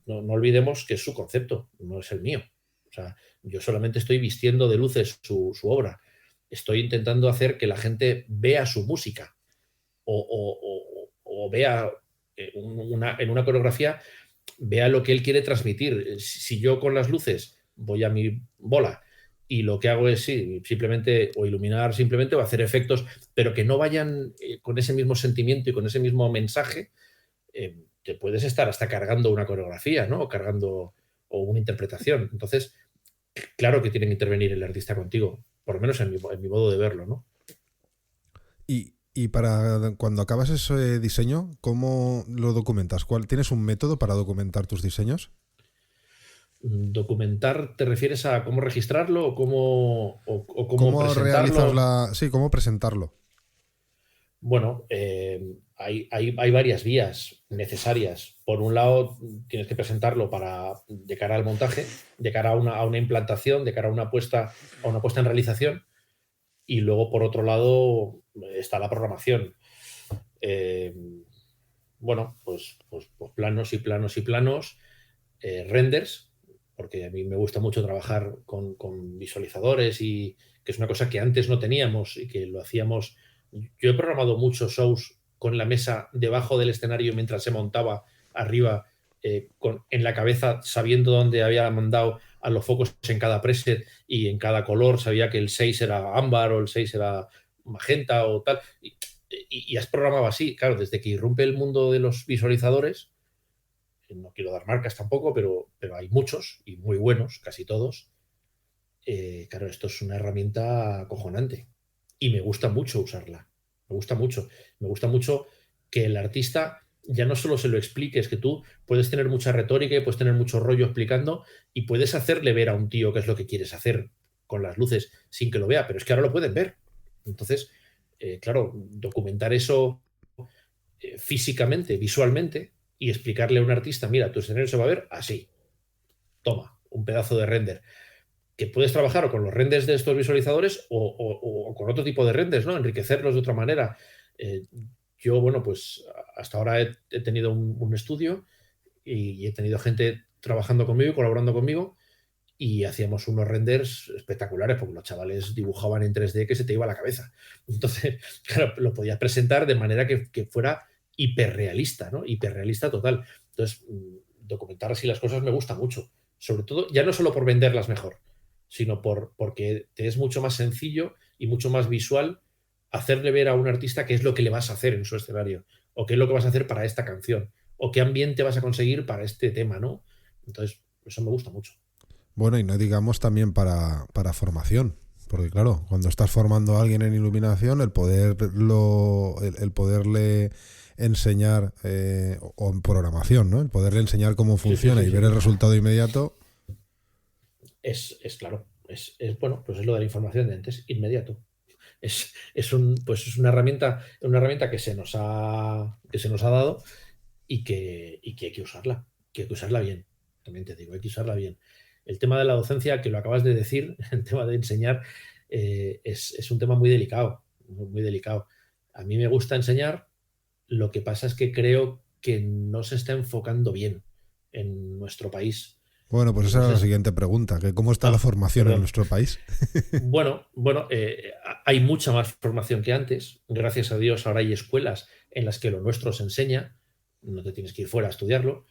no olvidemos que es su concepto, no es el mío. O sea, yo solamente estoy vistiendo de luces su obra. Estoy intentando hacer que la gente vea su música o vea en una coreografía, vea lo que él quiere transmitir. Si yo con las luces voy a mi bola y lo que hago es simplemente o iluminar simplemente o hacer efectos, pero que no vayan con ese mismo sentimiento y con ese mismo mensaje, te puedes estar hasta cargando una coreografía, ¿no? O una interpretación. Entonces, claro que tiene que intervenir el artista contigo, por lo menos en mi modo de verlo, ¿no? Y para cuando acabas ese diseño, ¿cómo lo documentas? ¿Tienes un método para documentar tus diseños? ¿Documentar te refieres a cómo registrarlo o cómo presentarlo? ¿Cómo presentarlo? Bueno, hay varias vías necesarias. Por un lado, tienes que presentarlo de cara al montaje, de cara a una implantación, de cara a una puesta en realización. Y luego, por otro lado, está la programación. Bueno, pues planos y planos y planos, renders, porque a mí me gusta mucho trabajar con visualizadores, y que es una cosa que antes no teníamos y que lo hacíamos. Yo he programado muchos shows con la mesa debajo del escenario mientras se montaba arriba, en la cabeza, sabiendo dónde había mandado a los focos en cada preset, y en cada color sabía que el 6 era ámbar o el 6 era magenta o tal. Y has programado así. Claro, desde que irrumpe el mundo de los visualizadores, no quiero dar marcas tampoco, pero hay muchos y muy buenos, casi todos. Claro, esto es una herramienta acojonante y me gusta mucho usarla. Me gusta mucho. Me gusta mucho que el artista ya no solo se lo expliques, que tú puedes tener mucha retórica y puedes tener mucho rollo explicando, y puedes hacerle ver a un tío qué es lo que quieres hacer con las luces sin que lo vea, pero es que ahora lo pueden ver. Entonces, claro, documentar eso físicamente, visualmente, y explicarle a un artista, mira, tu escenario se va a ver así. Toma, un pedazo de render. Que puedes trabajar o con los renders de estos visualizadores o con otro tipo de renders, ¿no? Enriquecerlos de otra manera. Yo, bueno, pues hasta ahora he tenido un estudio y he tenido gente trabajando conmigo y colaborando conmigo, y hacíamos unos renders espectaculares porque los chavales dibujaban en 3D que se te iba a la cabeza. Entonces, claro, lo podías presentar de manera que fuera hiperrealista, ¿no? Hiperrealista total. Entonces, documentar así las cosas me gusta mucho. Sobre todo, ya no solo por venderlas mejor, sino porque te es mucho más sencillo y mucho más visual hacerle ver a un artista qué es lo que le vas a hacer en su escenario, o qué es lo que vas a hacer para esta canción, o qué ambiente vas a conseguir para este tema, ¿no? Entonces, eso me gusta mucho. Bueno, y no digamos también para formación, porque claro, cuando estás formando a alguien en iluminación, el poderle enseñar, o en programación, ¿no? El poderle enseñar cómo funciona y ver el resultado inmediato. Es claro, bueno, pues es lo de la información de antes, inmediato. Es una herramienta que se nos ha dado, y que hay que usarla, bien. También te digo, hay que usarla bien. El tema de la docencia, que lo acabas de decir, el tema de enseñar, es un tema muy delicado, muy delicado. A mí me gusta enseñar, lo que pasa es que creo que no se está enfocando bien en nuestro país. Bueno, pues esa es la siguiente pregunta, que ¿cómo está la formación en nuestro país? Bueno, hay mucha más formación que antes. Gracias a Dios ahora hay escuelas en las que lo nuestro se enseña, no te tienes que ir fuera a estudiarlo.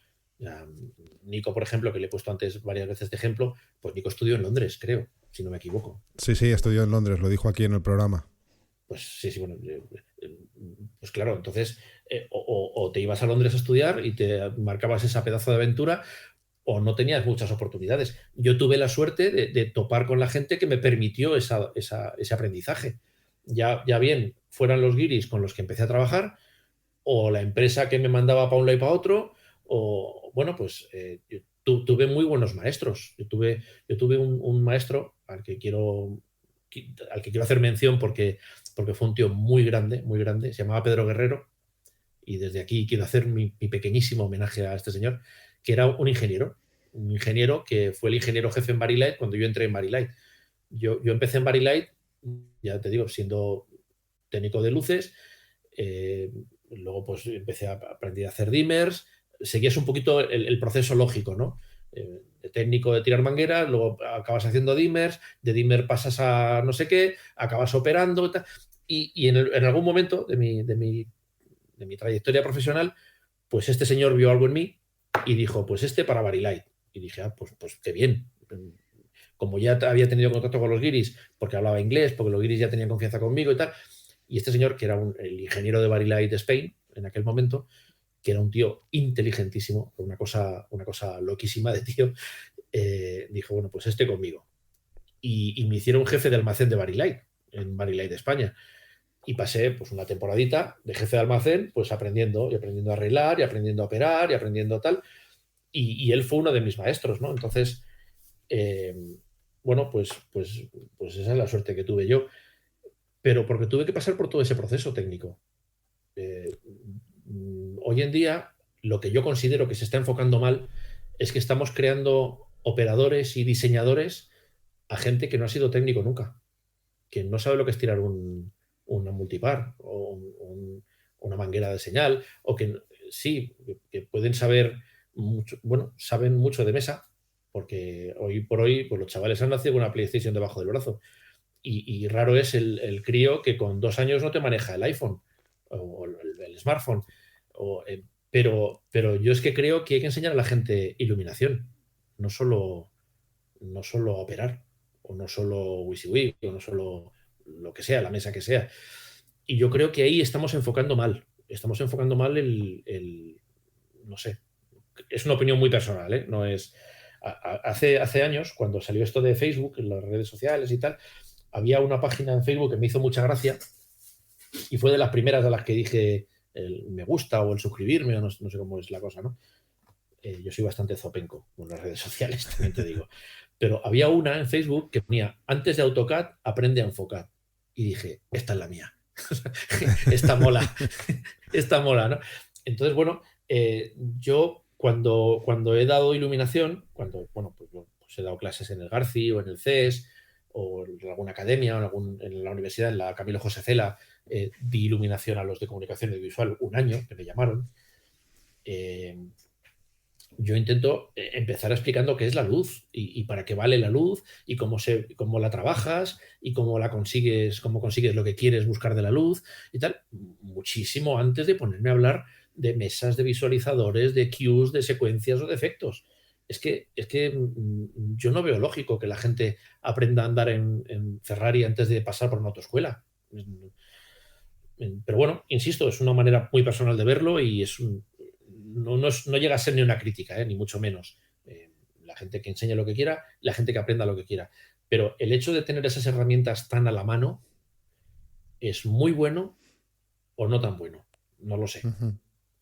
Nico, por ejemplo, que le he puesto antes varias veces de ejemplo, pues Nico estudió en Londres, creo, si no me equivoco. Sí, estudió en Londres, lo dijo aquí en el programa. Pues sí, bueno, pues claro, entonces, o te ibas a Londres a estudiar y te marcabas esa pedazo de aventura, o no tenías muchas oportunidades. Yo tuve la suerte de topar con la gente que me permitió ese aprendizaje. Ya bien, fueran los guiris con los que empecé a trabajar, o la empresa que me mandaba para un lado y para otro, o bueno, pues yo tuve muy buenos maestros. Yo tuve un maestro al que quiero hacer mención porque fue un tío muy grande, se llamaba Pedro Guerrero, y desde aquí quiero hacer mi pequeñísimo homenaje a este señor, que era un ingeniero que fue el ingeniero jefe en Barilight cuando yo entré en Barilight. Yo empecé en Barilight, ya te digo, siendo técnico de luces, luego pues empecé a aprender a hacer dimmers, seguías un poquito el proceso lógico, ¿no? De técnico de tirar mangueras, luego acabas haciendo dimmers, de dimmer pasas a no sé qué, acabas operando, y en algún momento de mi trayectoria profesional, pues este señor vio algo en mí y dijo, pues para Barilight. Y dije, pues qué bien. Como ya había tenido contacto con los guiris, porque hablaba inglés, porque los guiris ya tenían confianza conmigo y tal, y este señor, que era el ingeniero de Barilight de Spain en aquel momento, que era un tío inteligentísimo, una cosa loquísima de tío, dijo, bueno, pues conmigo. Y me hicieron jefe de almacén de Barilight, en Barilight de España. Y pasé pues una temporadita de jefe de almacén, pues aprendiendo a arreglar, y aprendiendo a operar, y aprendiendo tal. Y él fue uno de mis maestros, ¿no? Entonces, bueno, pues esa es la suerte que tuve yo. Pero porque tuve que pasar por todo ese proceso técnico. hoy en día lo que yo considero que se está enfocando mal es que estamos creando operadores y diseñadores a gente que no ha sido técnico nunca, que no sabe lo que es tirar una multipar o una manguera de señal, o que sí, que pueden saber mucho, bueno, saben mucho de mesa, porque hoy por hoy pues los chavales han nacido con una PlayStation debajo del brazo. Y raro es el crío que con 2 años no te maneja el iPhone o el smartphone. Pero yo es que creo que hay que enseñar a la gente iluminación, no solo a operar, o no solo WYSIWYG, o no solo lo que sea, la mesa que sea. Y yo creo que ahí estamos enfocando mal. Estamos enfocando mal no sé, es una opinión muy personal, ¿eh? No es... Hace años, cuando salió esto de Facebook, en las redes sociales y tal, había una página en Facebook que me hizo mucha gracia y fue de las primeras de las que dije el me gusta o el suscribirme, o no sé cómo es la cosa, ¿no? Yo soy bastante zopenco con las redes sociales, también te digo. Pero había una en Facebook que ponía, antes de AutoCAD, aprende a enfocar. Y dije, esta es la mía. Esta mola. Esta mola, ¿no? Entonces, bueno, yo cuando he dado iluminación, bueno, pues he dado clases en el Garci o en el CES o en alguna academia o en la universidad, en la Camilo José Cela, di iluminación a los de comunicación audiovisual 1 año, que me llamaron. Yo intento empezar explicando qué es la luz y para qué vale la luz y cómo la trabajas y cómo consigues lo que quieres buscar de la luz y tal, muchísimo antes de ponerme a hablar de mesas, de visualizadores, de cues, de secuencias o de efectos. Es que yo no veo lógico que la gente aprenda a andar en Ferrari antes de pasar por una autoescuela. Pero bueno, insisto, es una manera muy personal de verlo y no llega a ser ni una crítica, ni mucho menos. La gente que enseña lo que quiera, la gente que aprenda lo que quiera. Pero el hecho de tener esas herramientas tan a la mano es muy bueno o no tan bueno. No lo sé. Uh-huh.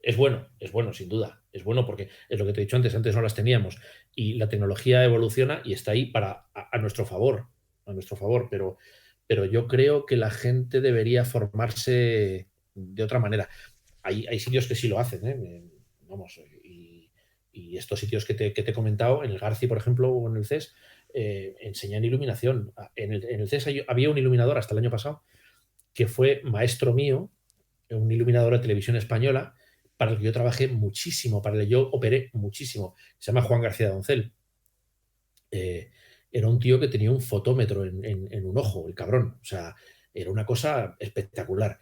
Es bueno, sin duda. Es bueno porque es lo que te he dicho antes no las teníamos. Y la tecnología evoluciona y está ahí a nuestro favor. A nuestro favor. Pero yo creo que la gente debería formarse de otra manera. Hay sitios que sí lo hacen, vamos, y estos sitios que te he comentado, en el Garci, por ejemplo, o en el CES, enseñan iluminación. En el CES había un iluminador hasta el año pasado que fue maestro mío, un iluminador de televisión española, para el que yo trabajé muchísimo, para el que yo operé muchísimo. Se llama Juan García Doncel. Era un tío que tenía un fotómetro en un ojo, el cabrón. O sea, era una cosa espectacular.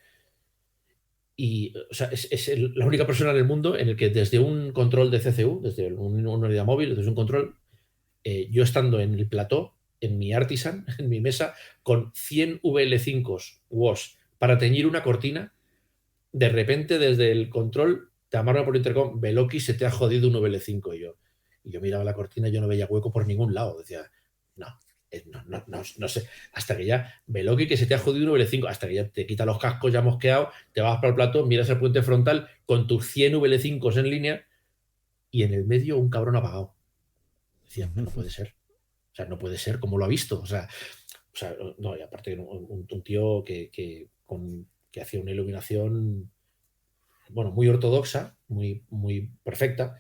Y, o sea, es la única persona en el mundo en el que desde un control de CCU, desde una unidad móvil, desde un control, yo estando en el plató, en mi Artisan, en mi mesa, con 100 VL5 WOS para teñir una cortina, de repente desde el control te llamaron por intercom, Beloki, se te ha jodido un VL5. Y yo miraba la cortina y yo no veía hueco por ningún lado. Decía, no sé, hasta que ya Beloki, que se te ha jodido un VL5, hasta que ya te quita los cascos ya mosqueado, te vas para el plató, miras el puente frontal con tus 100 VL5 en línea y en el medio un cabrón apagado. Decía, no puede ser. O sea, no puede ser, ¿cómo lo ha visto? O sea no, y aparte un tío que hacía una iluminación, bueno, muy ortodoxa, muy, muy perfecta,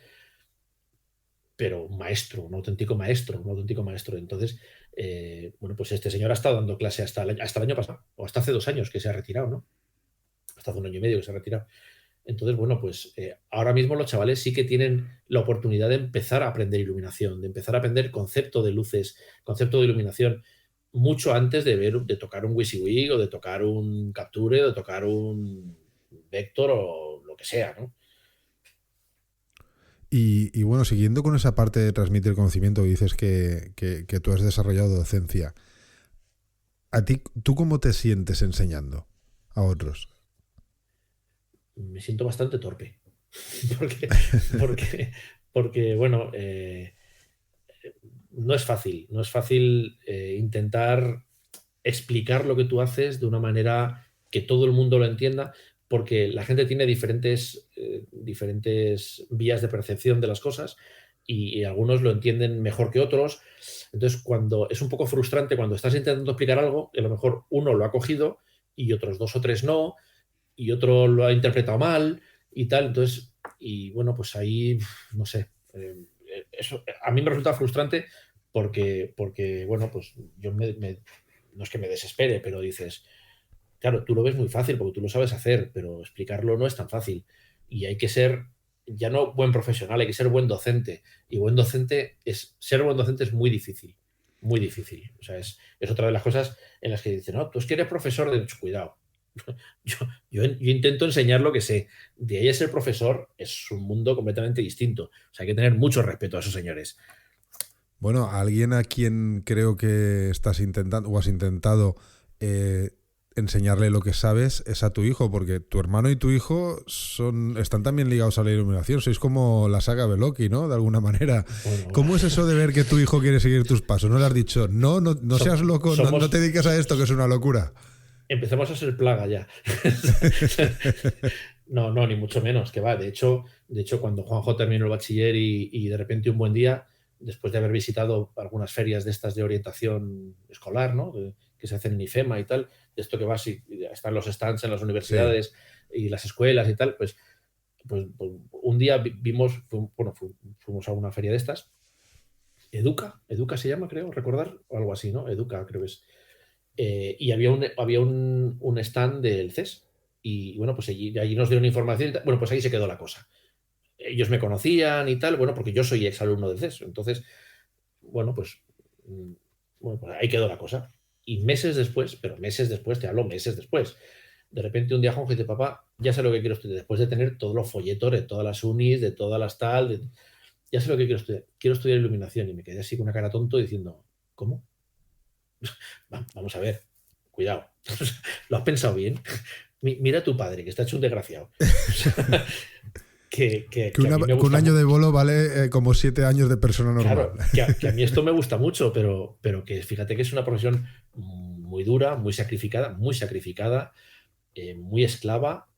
pero un auténtico maestro. Entonces, bueno, pues este señor ha estado dando clase hasta el año pasado, o hasta hace 2 años que se ha retirado, ¿no? Hasta hace 1 año y medio que se ha retirado. Entonces, bueno, pues ahora mismo los chavales sí que tienen la oportunidad de empezar a aprender iluminación, de empezar a aprender concepto de luces, concepto de iluminación, mucho antes de tocar un WYSIWYG o de tocar un Capture o de tocar un Vector o lo que sea, ¿no? Y bueno, siguiendo con esa parte de transmitir conocimiento, dices que tú has desarrollado docencia. ¿A ti, tú cómo te sientes enseñando a otros? Me siento bastante torpe. porque bueno, no es fácil intentar explicar lo que tú haces de una manera que todo el mundo lo entienda, porque la gente tiene diferentes vías de percepción de las cosas y algunos lo entienden mejor que otros. Entonces, es un poco frustrante cuando estás intentando explicar algo, que a lo mejor uno lo ha cogido y otros 2 o 3 no, y otro lo ha interpretado mal y tal. Entonces, Y bueno, pues ahí, no sé, eso a mí me resulta frustrante porque bueno, pues yo no es que me desespere, pero dices, claro, tú lo ves muy fácil porque tú lo sabes hacer, pero explicarlo no es tan fácil. Y hay que ser, ya no buen profesional, hay que ser buen docente. Y ser buen docente es muy difícil, muy difícil. O sea, es otra de las cosas en las que dicen, no, tú es que eres profesor de cuidado. Yo, yo intento enseñar lo que sé. De ahí a ser profesor es un mundo completamente distinto. O sea, hay que tener mucho respeto a esos señores. Bueno, alguien a quien creo que estás intentando o has intentado eh, enseñarle lo que sabes es a tu hijo, porque tu hermano y tu hijo están también ligados a la iluminación. Sois como la saga Beloki, ¿no? De alguna manera. Bueno, ¿Cómo es eso de ver que tu hijo quiere seguir tus pasos? ¿No le has dicho, no seas loco, no te dediques a esto, que es una locura? Empezamos a ser plaga ya. No, no, ni mucho menos, que va. De hecho, cuando Juanjo terminó el bachiller y de repente un buen día, después de haber visitado algunas ferias de estas de orientación escolar, ¿no? Que se hacen en IFEMA y tal, de esto que vas y están los stands en las Sí. universidades y las escuelas y tal, pues un día fuimos a una feria de estas, Educa se llama, creo, recordar, o algo así, ¿no? Educa, creo que es. Y había un stand del CES. Y bueno, pues allí nos dieron información y tal. Bueno, pues ahí se quedó la cosa. Ellos me conocían y tal, bueno, porque yo soy exalumno del CES. Entonces, bueno, mm, bueno, pues ahí quedó la cosa. Y meses después, pero meses después, te hablo meses después, de repente un día Juanjo dice, papá, ya sé lo que quiero estudiar. Después de tener todos los folletos de todas las unis, de todas las tal, ya sé lo que quiero estudiar. Quiero estudiar iluminación. Y me quedé así con una cara tonto diciendo, ¿cómo? Vamos a ver, cuidado. ¿Lo has pensado bien? Mira a tu padre, que está hecho un desgraciado. Que a mí me Que un gusta año mucho. de bolo vale como 7 años de persona normal. Claro, que a mí esto me gusta mucho, pero que fíjate que es una profesión muy dura, muy sacrificada, muy esclava,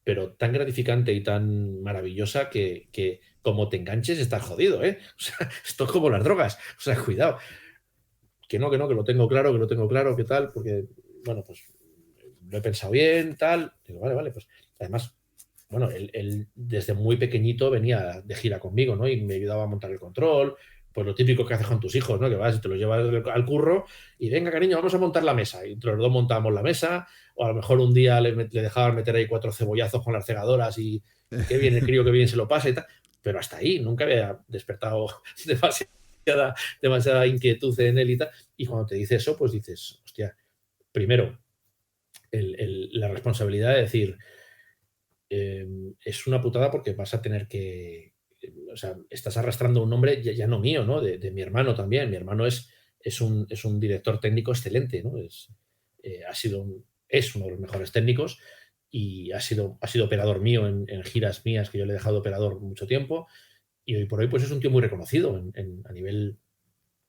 pero tan gratificante y tan maravillosa que como te enganches estás jodido, ¿eh? O sea, esto es como las drogas. O sea, cuidado. Que lo tengo claro, que tal, porque, bueno, pues lo he pensado bien, tal. Digo, vale, vale, pues además, bueno, él desde muy pequeñito venía de gira conmigo, ¿no? Y me ayudaba a montar el control, pues lo típico que haces con tus hijos, ¿no? Que vas y te los llevas al curro y venga, cariño, vamos a montar la mesa. Y entre los dos montábamos la mesa, o a lo mejor un día le dejaban meter ahí 4 cebollazos con las cegadoras y qué bien el crío, qué bien se lo pasa y tal. Pero hasta ahí, nunca había despertado demasiada inquietud en él y tal. Y cuando te dice eso, pues dices, hostia, primero, la responsabilidad de decir, es una putada porque vas a tener o sea, estás arrastrando un nombre ya no mío, ¿no? De mi hermano también. Mi hermano es un director técnico excelente, ¿no? Es uno de los mejores técnicos y ha sido operador mío en giras mías que yo le he dejado operador mucho tiempo y hoy por hoy pues es un tío muy reconocido a nivel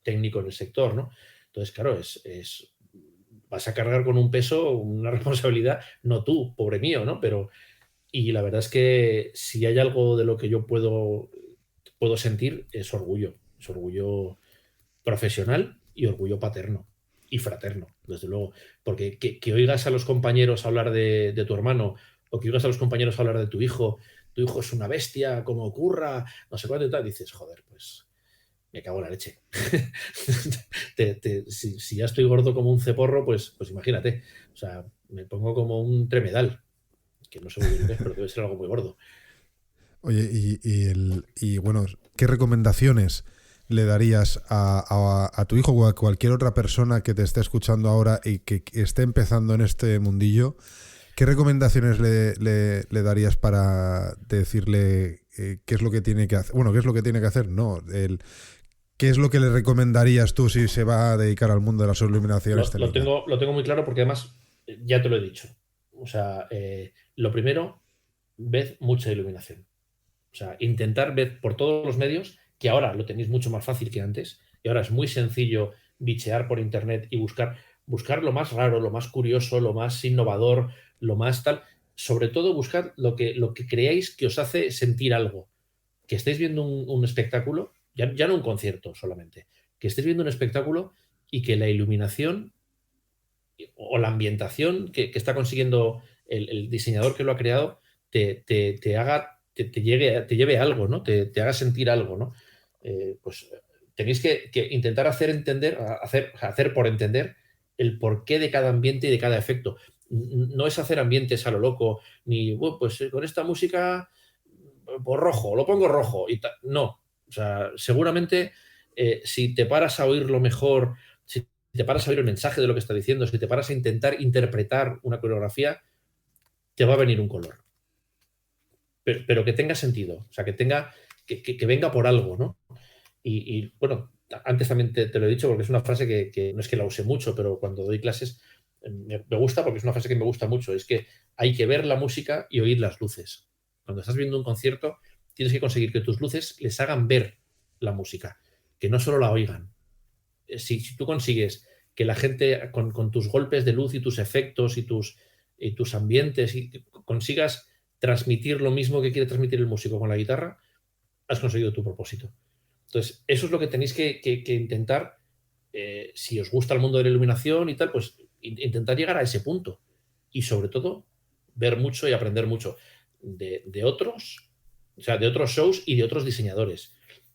técnico en el sector, ¿no? Entonces, claro, vas a cargar con un peso, una responsabilidad, no tú, pobre mío, ¿no? Y la verdad es que si hay algo de lo que yo puedo sentir es orgullo profesional y orgullo paterno y fraterno, desde luego, porque que oigas a los compañeros hablar de tu hermano o que oigas a los compañeros hablar de tu hijo es una bestia, como ocurra, no sé cuánto y tal, dices, joder, pues me cago en la leche. Si ya estoy gordo como un ceporro, pues imagínate. O sea, me pongo como un tremedal, que no sé muy bien lo que es, pero debe ser algo muy gordo. Oye, y bueno, ¿qué recomendaciones le darías a tu hijo o a cualquier otra persona que te esté escuchando ahora y que esté empezando en este mundillo? ¿Qué recomendaciones le darías para decirle qué es lo que tiene que hacer? Bueno, ¿qué es lo que tiene que hacer? No, ¿qué es lo que le recomendarías tú si se va a dedicar al mundo de la subliminación Lo, lo estelina? tengo, lo tengo muy claro porque además ya te lo he dicho. O sea, lo primero, ved mucha iluminación. O sea, intentar ver por todos los medios, que ahora lo tenéis mucho más fácil que antes, y ahora es muy sencillo bichear por internet y buscar lo más raro, lo más curioso, lo más innovador, lo más tal. Sobre todo buscar lo que creáis que os hace sentir algo. Que estéis viendo un espectáculo, ya no un concierto solamente, que estéis viendo un espectáculo y que la iluminación o la ambientación que está consiguiendo el diseñador que lo ha creado te haga te lleve a algo, ¿no? Te haga sentir algo, ¿no? Pues tenéis que intentar hacer por entender el porqué de cada ambiente y de cada efecto. No es hacer ambientes a lo loco, ni, pues con esta música, pues rojo, lo pongo rojo. No, o sea, seguramente si te paras a oírlo mejor, si te paras a oír el mensaje de lo que está diciendo, si te paras a intentar interpretar una coreografía, te va a venir un color. Pero que tenga sentido, o sea, que venga por algo, ¿no? Y bueno, antes también te lo he dicho porque es una frase que no es que la use mucho, pero cuando doy clases me gusta porque es una frase que me gusta mucho, es que hay que ver la música y oír las luces. Cuando estás viendo un concierto, tienes que conseguir que tus luces les hagan ver la música, que no solo la oigan. Si tú consigues que la gente con tus golpes de luz y tus efectos y tus ambientes y consigas transmitir lo mismo que quiere transmitir el músico con la guitarra, has conseguido tu propósito. Entonces, eso es lo que tenéis que intentar, si os gusta el mundo de la iluminación y tal, pues intentar llegar a ese punto. Y sobre todo, ver mucho y aprender mucho de otros, o sea, de otros shows y de otros diseñadores.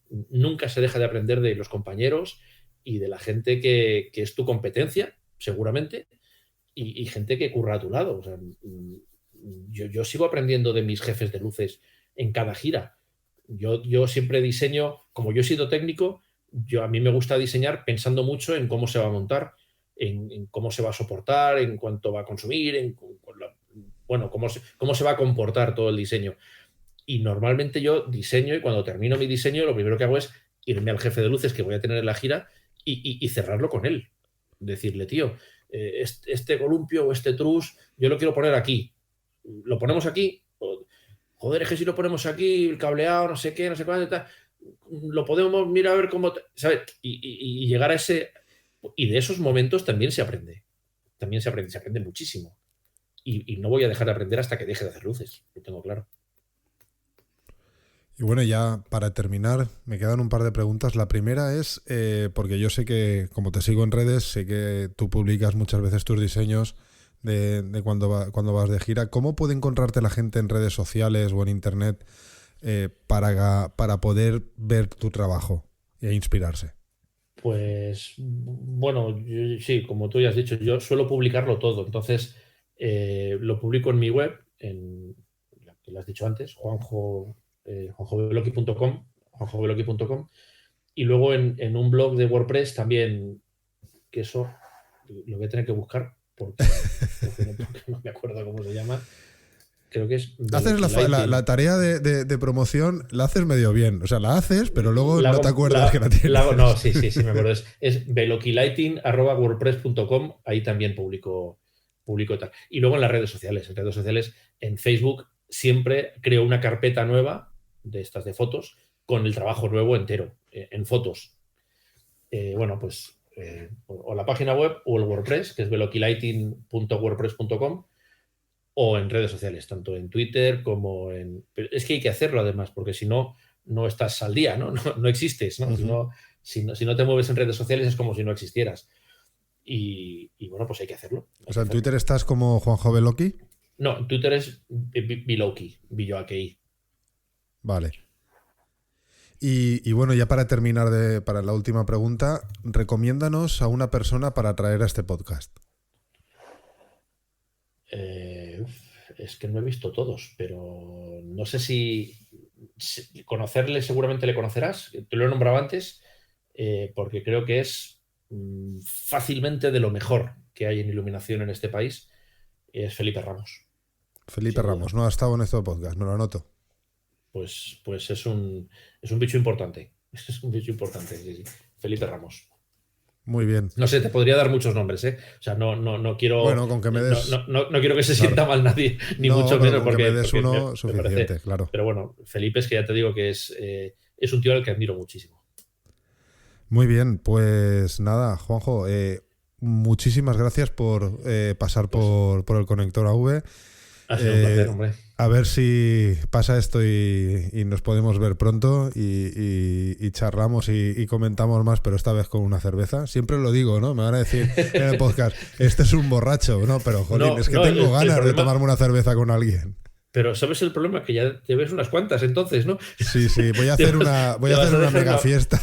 Nunca se deja de aprender de los compañeros y de la gente que es tu competencia, seguramente, y gente que curra a tu lado. O sea, yo sigo aprendiendo de mis jefes de luces en cada gira. Yo siempre diseño, como yo he sido técnico, a mí me gusta diseñar pensando mucho en cómo se va a montar, en cómo se va a soportar, en cuánto va a consumir, cómo se va a comportar todo el diseño. Y normalmente yo diseño y cuando termino mi diseño lo primero que hago es irme al jefe de luces que voy a tener en la gira y cerrarlo con él. Decirle, tío, este columpio o este trus yo lo quiero poner aquí. ¿Lo ponemos aquí? Joder, es que si lo ponemos aquí, el cableado, no sé qué, no sé cuánto, lo podemos mirar a ver cómo, ¿sabes? Y llegar a ese... Y de esos momentos también se aprende. También se aprende muchísimo. Y no voy a dejar de aprender hasta que deje de hacer luces, lo tengo claro. Y bueno, ya para terminar, me quedan un par de preguntas. La primera es, porque yo sé que, como te sigo en redes, sé que tú publicas muchas veces tus diseños de cuando vas de gira. ¿Cómo puede encontrarte la gente en redes sociales o en internet para poder ver tu trabajo e inspirarse? Pues bueno, sí, como tú ya has dicho, yo suelo publicarlo todo. Entonces, lo publico en mi web, en la que lo has dicho antes, juanjoveloqui.com, y luego en un blog de WordPress también, que eso lo voy a tener que buscar porque no me acuerdo cómo se llama. Creo que es... Haces la tarea de promoción, la haces medio bien. O sea, la haces, pero luego no te acuerdas que la tienes. No, sí, me acuerdo. Es veloquilighting@wordpress.com. Ahí también publico tal. Y luego en las redes sociales. En Facebook, siempre creo una carpeta nueva de estas de fotos con el trabajo nuevo entero, en fotos. O la página web o el WordPress, que es veloquilighting.wordpress.com, o en redes sociales, tanto en Twitter como en... Pero es que hay que hacerlo además, porque si no, no estás al día, ¿no? No existes, ¿no? Uh-huh. Si no te mueves en redes sociales es como si no existieras. Y bueno, pues hay que hacerlo. O sea, ¿en Twitter estás como Juanjo Veloqui? No, en Twitter es Biloqui, Billoaqui. Vale. Y bueno, ya para terminar para la última pregunta, recomiéndanos a una persona para traer a este podcast. Es que no he visto todos, pero no sé si conocerle, seguramente le conocerás. Te lo he nombrado antes, porque creo que es fácilmente de lo mejor que hay en iluminación en este país. Es Felipe Ramos. Felipe Ramos, no ha estado en este podcast, me lo anoto. Pues es un bicho importante. Es un bicho importante, sí. Felipe Ramos. Muy bien. No sé, te podría dar muchos nombres, ¿eh? O sea, no quiero... Bueno, con que me des... No quiero que se sienta mal nadie, ni mucho menos, porque me des uno suficiente, parece, claro. Pero bueno, Felipe es que ya te digo que es un tío al que admiro muchísimo. Muy bien, pues nada, Juanjo, muchísimas gracias por pasar por el Conector AV. Ha sido un placer, hombre. A ver si pasa esto y nos podemos ver pronto y charlamos y comentamos más, pero esta vez con una cerveza. Siempre lo digo, ¿no? Me van a decir en el podcast, este es un borracho, ¿no? Pero, jolín, es que tengo ganas de tomarme una cerveza con alguien. Pero ¿sabes el problema? Que ya te ves unas cuantas entonces, ¿no? Sí, voy a hacer una mega fiesta.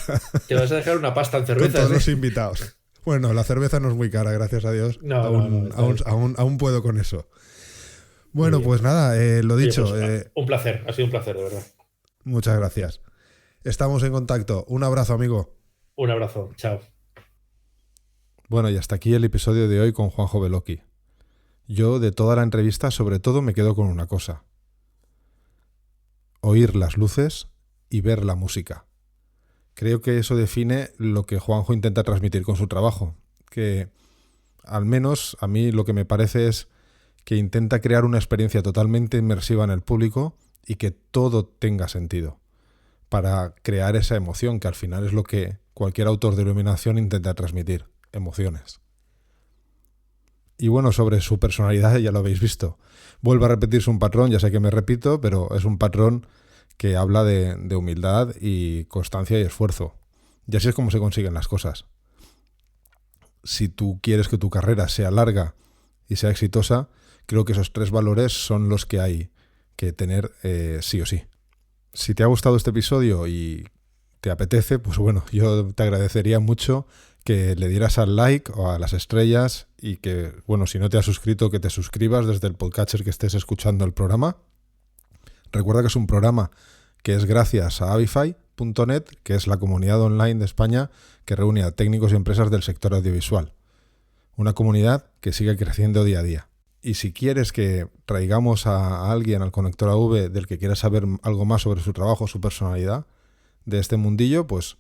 Te vas a dejar una pasta en cervezas. Con todos los invitados. Bueno, la cerveza no es muy cara, gracias a Dios. No, aún puedo con eso. Bueno, pues nada, lo dicho. Pues, un placer, ha sido un placer, de verdad. Muchas gracias. Estamos en contacto. Un abrazo, amigo. Un abrazo, chao. Bueno, y hasta aquí el episodio de hoy con Juanjo Beloki. Yo, de toda la entrevista, sobre todo me quedo con una cosa. Oír las luces y ver la música. Creo que eso define lo que Juanjo intenta transmitir con su trabajo. Que, al menos, a mí lo que me parece es que intenta crear una experiencia totalmente inmersiva en el público y que todo tenga sentido, para crear esa emoción, que al final es lo que cualquier autor de iluminación intenta transmitir, emociones. Y bueno, sobre su personalidad ya lo habéis visto. Vuelvo a repetirse un patrón, ya sé que me repito, pero es un patrón que habla de humildad y constancia y esfuerzo. Y así es como se consiguen las cosas. Si tú quieres que tu carrera sea larga y sea exitosa, creo que esos 3 valores son los que hay que tener sí o sí. Si te ha gustado este episodio y te apetece, pues bueno, yo te agradecería mucho que le dieras al like o a las estrellas y que, bueno, si no te has suscrito, que te suscribas desde el podcatcher que estés escuchando el programa. Recuerda que es un programa que es gracias a Avify.net, que es la comunidad online de España que reúne a técnicos y empresas del sector audiovisual. Una comunidad que sigue creciendo día a día. Y si quieres que traigamos a alguien al Conector AV del que quiera saber algo más sobre su trabajo, su personalidad, de este mundillo, pues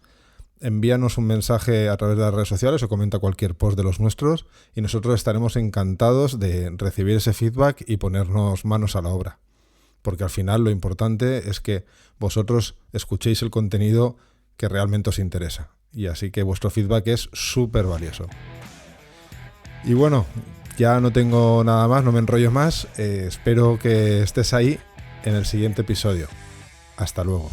envíanos un mensaje a través de las redes sociales o comenta cualquier post de los nuestros y nosotros estaremos encantados de recibir ese feedback y ponernos manos a la obra. Porque al final lo importante es que vosotros escuchéis el contenido que realmente os interesa. Y así que vuestro feedback es súper valioso. Y bueno, ya no tengo nada más, no me enrollo más. Espero que estés ahí en el siguiente episodio. Hasta luego.